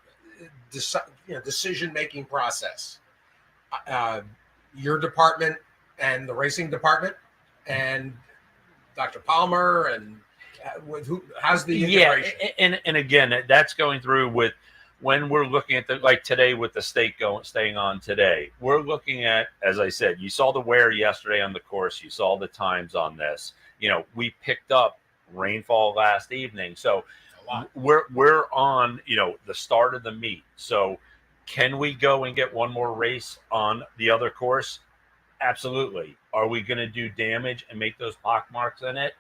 decision-making process. Your department and the racing department and Dr. Palmer and how's the integration? And again, that's going through with when we're looking at like today with the staying on today, we're looking at, as I said, you saw the wear yesterday on the course, you saw the times on this. We picked up rainfall last evening, so we're on the start of the meet. So can we go and get one more race on the other course? Absolutely. Are we going to do damage and make those pock marks in it?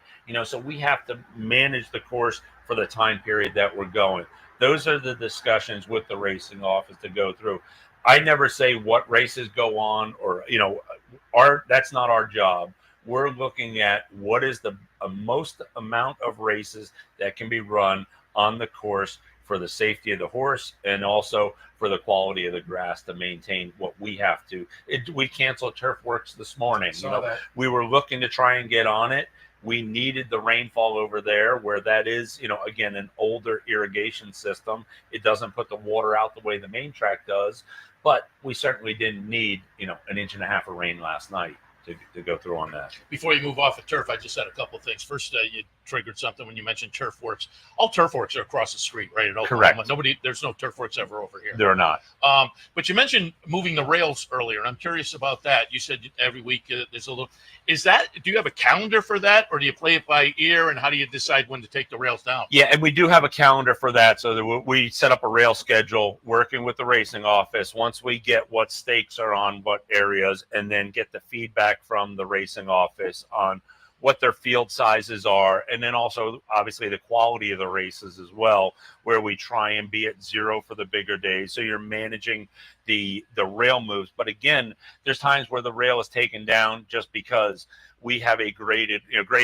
So we have to manage the course for the time period that we're going. Those are the discussions with the racing office to go through. I never say what races go on or, that's not our job. We're looking at what is the most amount of races that can be run on the course for the safety of the horse and also for the quality of the grass to maintain what we have to. We canceled Turf Works this morning. We were looking to try and get on it. We needed the rainfall over there where that is, again, an older irrigation system. It doesn't put the water out the way the main track does, but we certainly didn't need, 1.5 inches of rain last night to go through on that. Before you move off of turf, I just had a couple of things. First, you triggered something when you mentioned Turf Works. All Turf Works are across the street, right? In Oklahoma. Correct. There's no Turf Works ever over here. They're not. But you mentioned moving the rails earlier, and I'm curious about that. You said every week there's a little. Do you have a calendar for that, or do you play it by ear, and how do you decide when to take the rails down? Yeah, and we do have a calendar for that, so that we set up a rail schedule working with the racing office. Once we get what stakes are on what areas, and then get the feedback from the racing office on what their field sizes are, and then also obviously the quality of the races as well, where we try and be at 0 for the bigger days. So you're managing the rail moves. But again, there's times where the rail is taken down just because we have a grade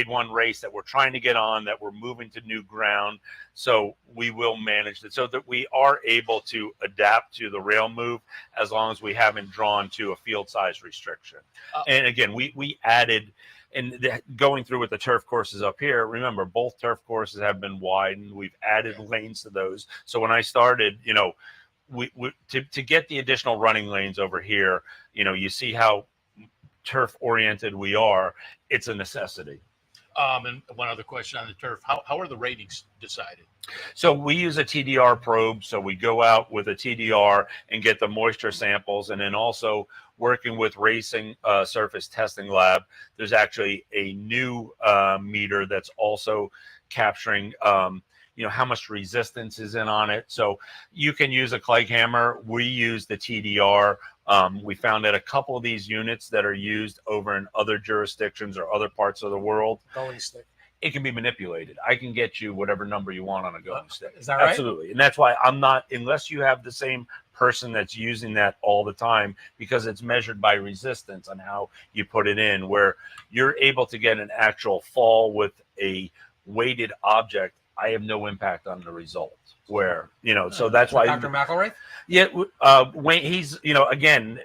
1 race that we're trying to get on, that we're moving to new ground. So we will manage it so that we are able to adapt to the rail move as long as we haven't drawn to a field size restriction. And again, we added, and going through with the turf courses up here, remember, both turf courses have been widened. We've added lanes to those. So when I started, to get the additional running lanes over here, you see how turf oriented we are. It's a necessity. And one other question on the turf: how are the ratings decided? So we use a TDR probe. So we go out with a TDR and get the moisture samples, and then also working with Racing Surface Testing Lab, there's actually a new meter that's also capturing how much resistance is in on it. So you can use a clay hammer. We use the TDR. We found that a couple of these units that are used over in other jurisdictions or other parts of the world, Going stick. it can be manipulated. I can get you whatever number you want on a going stick. Is that right? Absolutely. And that's why I'm not, unless you have the same person that's using that all the time, because it's measured by resistance on how you put it in, where you're able to get an actual fall with a weighted object. I have no impact on the result. Where, so that's why Dr. McElraith? Yeah, Wayne, he's, again,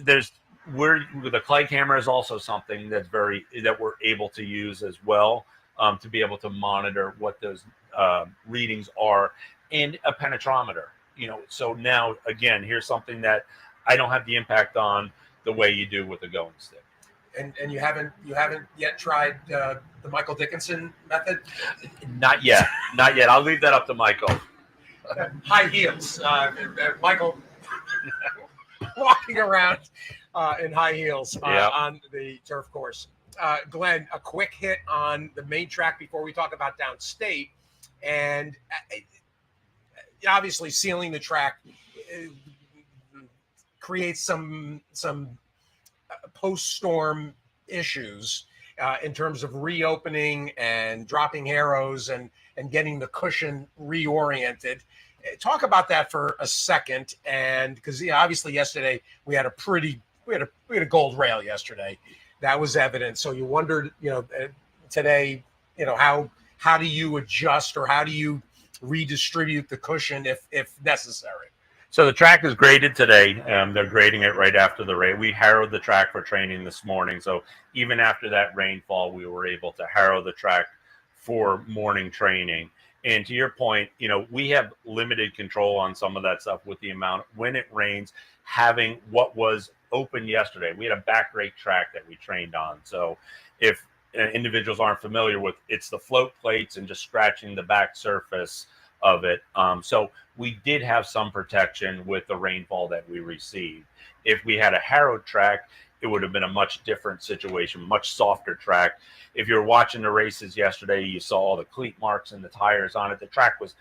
the clay camera is also something that we're able to use as well, to be able to monitor what those readings are, and a penetrometer. So now again, here's something that I don't have the impact on the way you do with the going stick. And you haven't yet tried the Michael Dickinson method? Not yet. I'll leave that up to Michael. High heels. Michael walking around in high heels on the turf course. Glenn, a quick hit on the main track before we talk about downstate. And obviously sealing the track creates some post-storm issues in terms of reopening and dropping harrows and getting the cushion reoriented. Talk about that for a second, and because obviously yesterday we had a gold rail yesterday that was evident. So you wondered, today, how do you adjust or how do you redistribute the cushion if necessary? So the track is graded today. They're grading it right after the rain. We harrowed the track for training this morning. So even after that rainfall, we were able to harrow the track for morning training. And to your point, we have limited control on some of that stuff with the amount when it rains, having what was open yesterday. We had a back rake track that we trained on. So if individuals aren't familiar with, it's the float plates and just scratching the back surface of it. So we did have some protection with the rainfall that we received. If we had a harrowed track, it would have been a much different situation, much softer track. If you're watching the races yesterday, you saw all the cleat marks and the tires on it. The track was,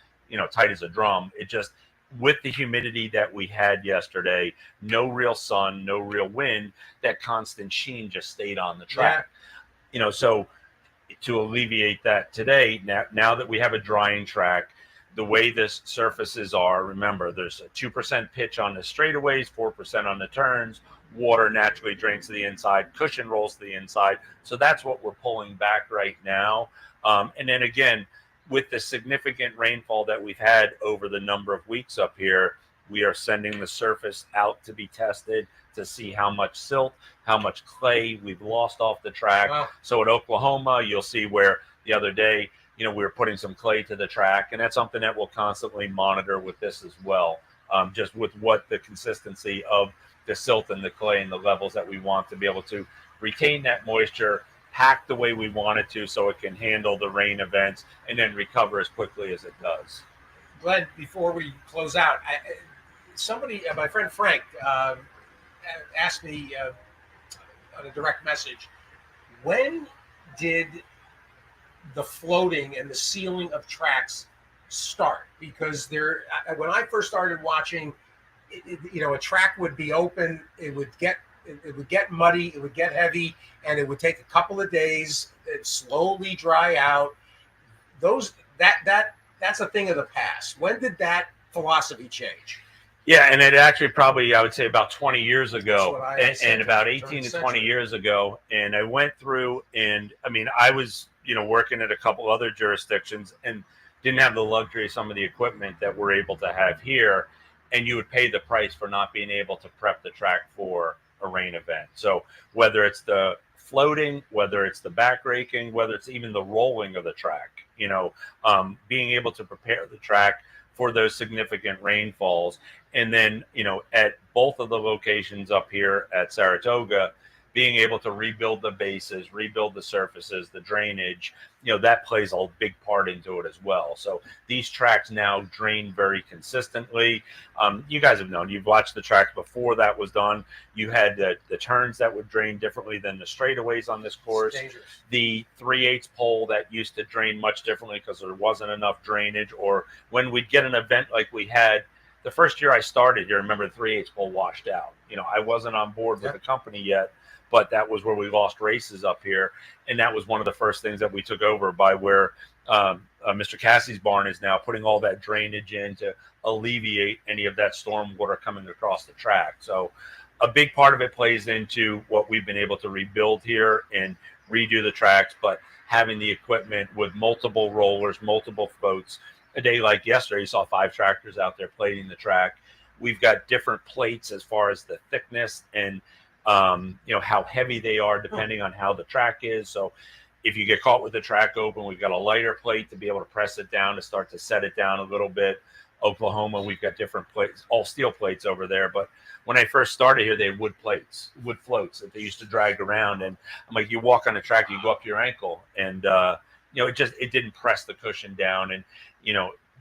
tight as a drum. It just, with the humidity that we had yesterday, no real sun, no real wind, that constant sheen just stayed on the track. Yeah. So to alleviate that today, now that we have a drying track, the way this surfaces are, remember, there's a 2% pitch on the straightaways, 4% on the turns. Water naturally drains to the inside, cushion rolls to the inside. So that's what we're pulling back right now. And then again, with the significant rainfall that we've had over the number of weeks up here, we are sending the surface out to be tested to see how much silt, how much clay we've lost off the track. Wow. So at Oklahoma, you'll see where the other day, we were putting some clay to the track, and that's something that we'll constantly monitor with this as well, just with what the consistency of the silt and the clay and the levels that we want to be able to retain that moisture, pack the way we want it to so it can handle the rain events and then recover as quickly as it does. Glenn, before we close out, my friend Frank asked me on a direct message, when did the floating and the sealing of tracks start? Because when I first started watching, a track would be open, it would get muddy, it would get heavy, and it would take a couple of days, it slowly dry out. That's a thing of the past. When did that philosophy change? Yeah, and it actually probably, I would say, about 20 years ago, and about 18 to 20 years ago. And I went through, and I was, working at a couple other jurisdictions and didn't have the luxury of some of the equipment that we're able to have here. And you would pay the price for not being able to prep the track for a rain event. So whether it's the floating, whether it's the back raking, whether it's even the rolling of the track, being able to prepare the track for those significant rainfalls. And then, at both of the locations up here at Saratoga, being able to rebuild the bases, rebuild the surfaces, the drainage, that plays a big part into it as well. So these tracks now drain very consistently. You guys have known, you've watched the tracks before that was done. You had the turns that would drain differently than the straightaways on this course. The 3/8 pole that used to drain much differently because there wasn't enough drainage, or when we'd get an event like we had the first year I started, you remember the 3/8 pole washed out. I wasn't on board with the company yet, but that was where we lost races up here. And that was one of the first things that we took over by where Mr. Cassie's barn is now, putting all that drainage in to alleviate any of that storm water coming across the track. So a big part of it plays into what we've been able to rebuild here and redo the tracks, but having the equipment with multiple rollers, multiple floats. A day like yesterday, you saw 5 tractors out there plating the track. We've got different plates as far as the thickness and how heavy they are depending on how the track is. So if you get caught with the track open, we've got a lighter plate to be able to press it down to start to set it down a little bit. Oklahoma, we've got different plates, all steel plates over there. But when I first started here, they had wood plates, wood floats that they used to drag around. And I'm like, you walk on the track, you go up to your ankle, and it didn't press the cushion down. And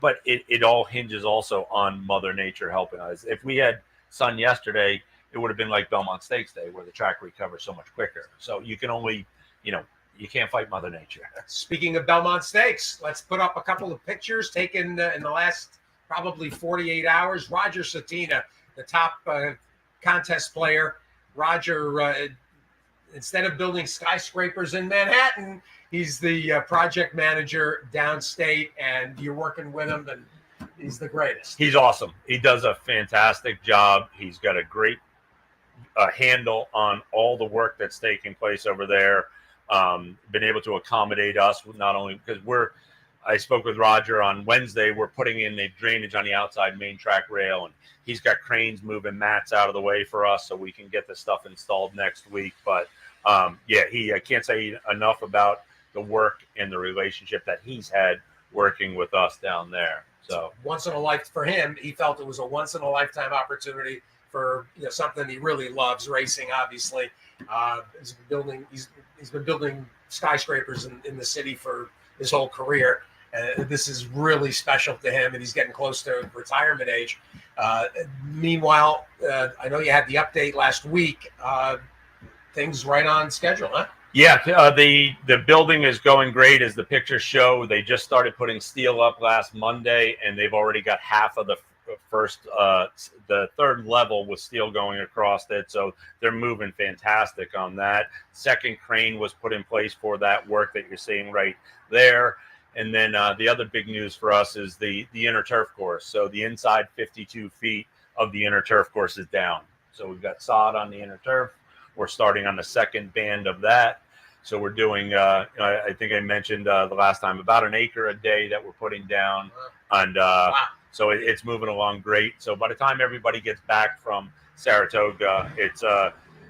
but it all hinges also on Mother Nature helping us. If we had sun yesterday, it would have been like Belmont Stakes Day, where the track recovers so much quicker. So you can only, you can't fight Mother Nature. Speaking of Belmont Stakes, let's put up a couple of pictures taken in the last probably 48 hours. Roger Satina, the top contest player. Roger, instead of building skyscrapers in Manhattan, he's the project manager downstate, and you're working with him, and he's the greatest. He's awesome. He does a fantastic job. He's got a great handle on all the work that's taking place over there. Been able to accommodate us, not only because I spoke with Roger on Wednesday. We're putting in the drainage on the outside main track rail, and he's got cranes moving mats out of the way for us so we can get the stuff installed next week. But I can't say enough about the work and the relationship that he's had working with us down there. So once in a life for him, he felt it was a once in a lifetime opportunity for something he really loves, racing. Obviously, he's been building skyscrapers in the city for his whole career. This is really special to him, and he's getting close to retirement age. Meanwhile, I know you had the update last week. Things right on schedule, huh? Yeah, the building is going great, as the pictures show. They just started putting steel up last Monday, and they've already got half of the the third level with steel going across it. So they're moving fantastic on that. Second crane was put in place for that work that you're seeing right there. And then the other big news for us is the inner turf course. So the inside 52 feet of the inner turf course is down. So we've got sod on the inner turf. We're starting on the second band of that. So we're doing, I think I mentioned the last time, about an acre a day that we're putting down. And so it's moving along great. So by the time everybody gets back from Saratoga, it's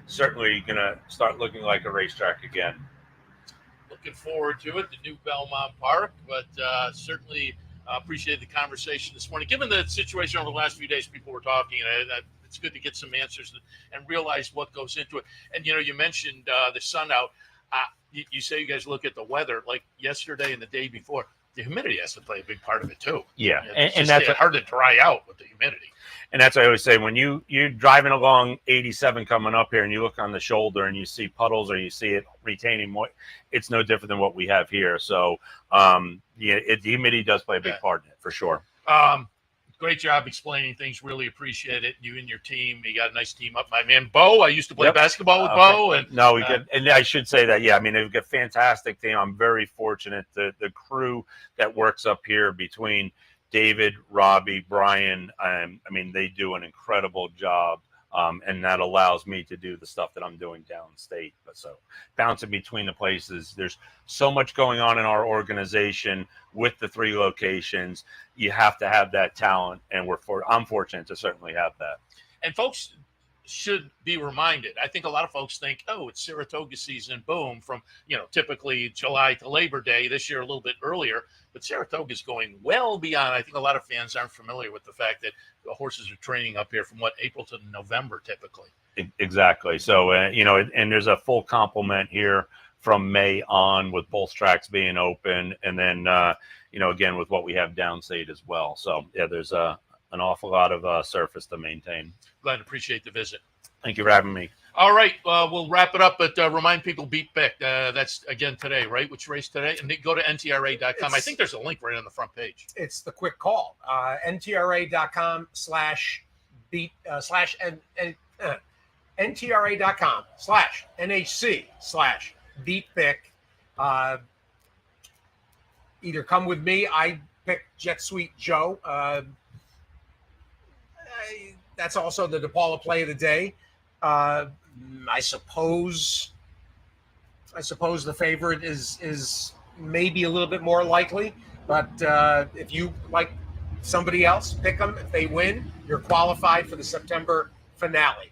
certainly going to start looking like a racetrack again. Looking forward to it, the new Belmont Park, but certainly appreciate the conversation this morning. Given the situation over the last few days, people were talking, it's good to get some answers and realize what goes into it. And, you mentioned the sun out. You say you guys look at the weather, like yesterday and the day before. The humidity has to play a big part of it too. Yeah, and that's hard to dry out with the humidity. And that's what I always say, when you're driving along 87 coming up here and you look on the shoulder and you see puddles or you see it retaining moisture, it's no different than what we have here. So the humidity does play a big part in it for sure. Great job explaining things. Really appreciate it. You and your team. You got a nice team up. My man Bo. I used to play basketball with Bo. And no, we get. And I should say that. Yeah, I mean, they've got a fantastic team. I'm very fortunate. The crew that works up here between David, Robbie, Brian. I mean, they do an incredible job. And that allows me to do the stuff that I'm doing downstate. But so bouncing between the places, there's so much going on in our organization with the 3 locations. You have to have that talent, and I'm fortunate to certainly have that. And folks, should be reminded. I think a lot of folks think, oh, it's Saratoga season, boom, from, typically July to Labor Day, this year a little bit earlier, but Saratoga is going well beyond. I think a lot of fans aren't familiar with the fact that the horses are training up here from April to November typically. Exactly. So, and there's a full complement here from May on with both tracks being open. And then, again, with what we have downstate as well. So, yeah, there's an awful lot of surface to maintain. Glad to appreciate the visit. Thank you for having me. All right, we'll wrap it up, but remind people, beat Byk. That's again today, right? Which race today? And they go to NTRA.com. I think there's a link right on the front page. It's the quick call. NTRA.com/beat NTRA.com/NHC/beat Byk. Either come with me. I pick Jet Sweet Joe. That's also the DePaula play of the day. I suppose the favorite is maybe a little bit more likely, but if you like somebody else, pick them. If they win, you're qualified for the September finale.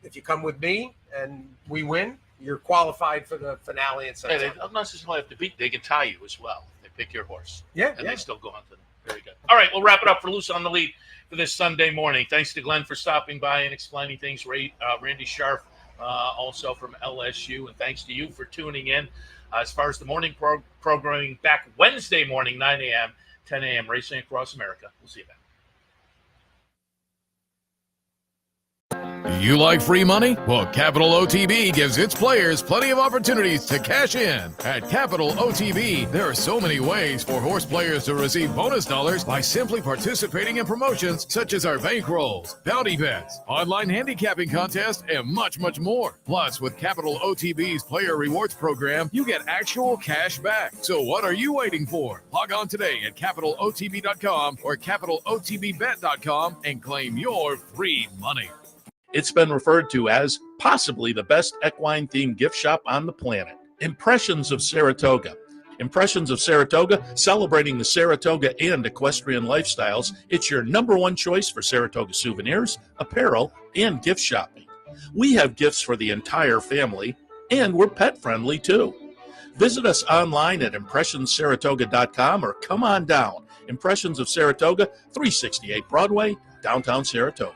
If you come with me and we win, you're qualified for the finale in September. They don't necessarily have to beat. They can tie you as well. They pick your horse. Yeah, and they still go on to them. Very good. All right, we'll wrap it up for Loose on the Lead for this Sunday morning. Thanks to Glenn for stopping by and explaining things. Randy Sarf, also from LSU, and thanks to you for tuning in. As far as the morning programming, back Wednesday morning, 9 a.m., 10 a.m., racing across America. We'll see you back. You like free money? Well, Capital OTB gives its players plenty of opportunities to cash in. At Capital OTB, there are so many ways for horse players to receive bonus dollars by simply participating in promotions such as our bankrolls, bounty bets, online handicapping contests, and much, much more. Plus, with Capital OTB's Player Rewards program, you get actual cash back. So what are you waiting for? Log on today at CapitalOTB.com or CapitalOTBBet.com and claim your free money. It's been referred to as possibly the best equine-themed gift shop on the planet. Impressions of Saratoga. Impressions of Saratoga, celebrating the Saratoga and equestrian lifestyles. It's your number one choice for Saratoga souvenirs, apparel, and gift shopping. We have gifts for the entire family, and we're pet-friendly too. Visit us online at impressionssaratoga.com or come on down. Impressions of Saratoga, 368 Broadway, downtown Saratoga.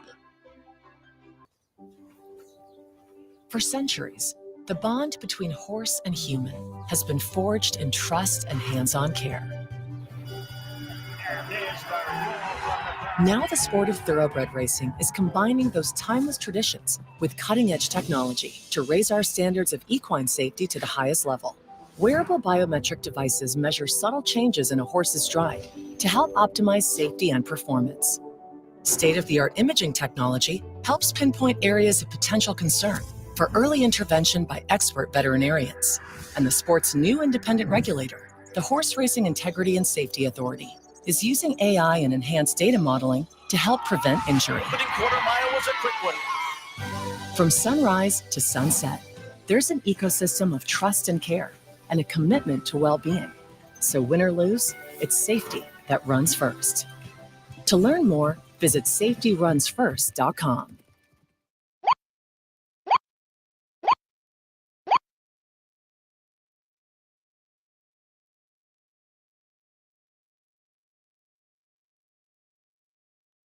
For centuries, the bond between horse and human has been forged in trust and hands-on care. Now the sport of thoroughbred racing is combining those timeless traditions with cutting-edge technology to raise our standards of equine safety to the highest level. Wearable biometric devices measure subtle changes in a horse's stride to help optimize safety and performance. State-of-the-art imaging technology helps pinpoint areas of potential concern for early intervention by expert veterinarians. And the sport's new independent regulator, the Horse Racing Integrity and Safety Authority, is using AI and enhanced data modeling to help prevent injury. Opening quarter mile was a quick one. From sunrise to sunset, there's an ecosystem of trust and care and a commitment to well-being. So win or lose, it's safety that runs first. To learn more, visit safetyrunsfirst.com.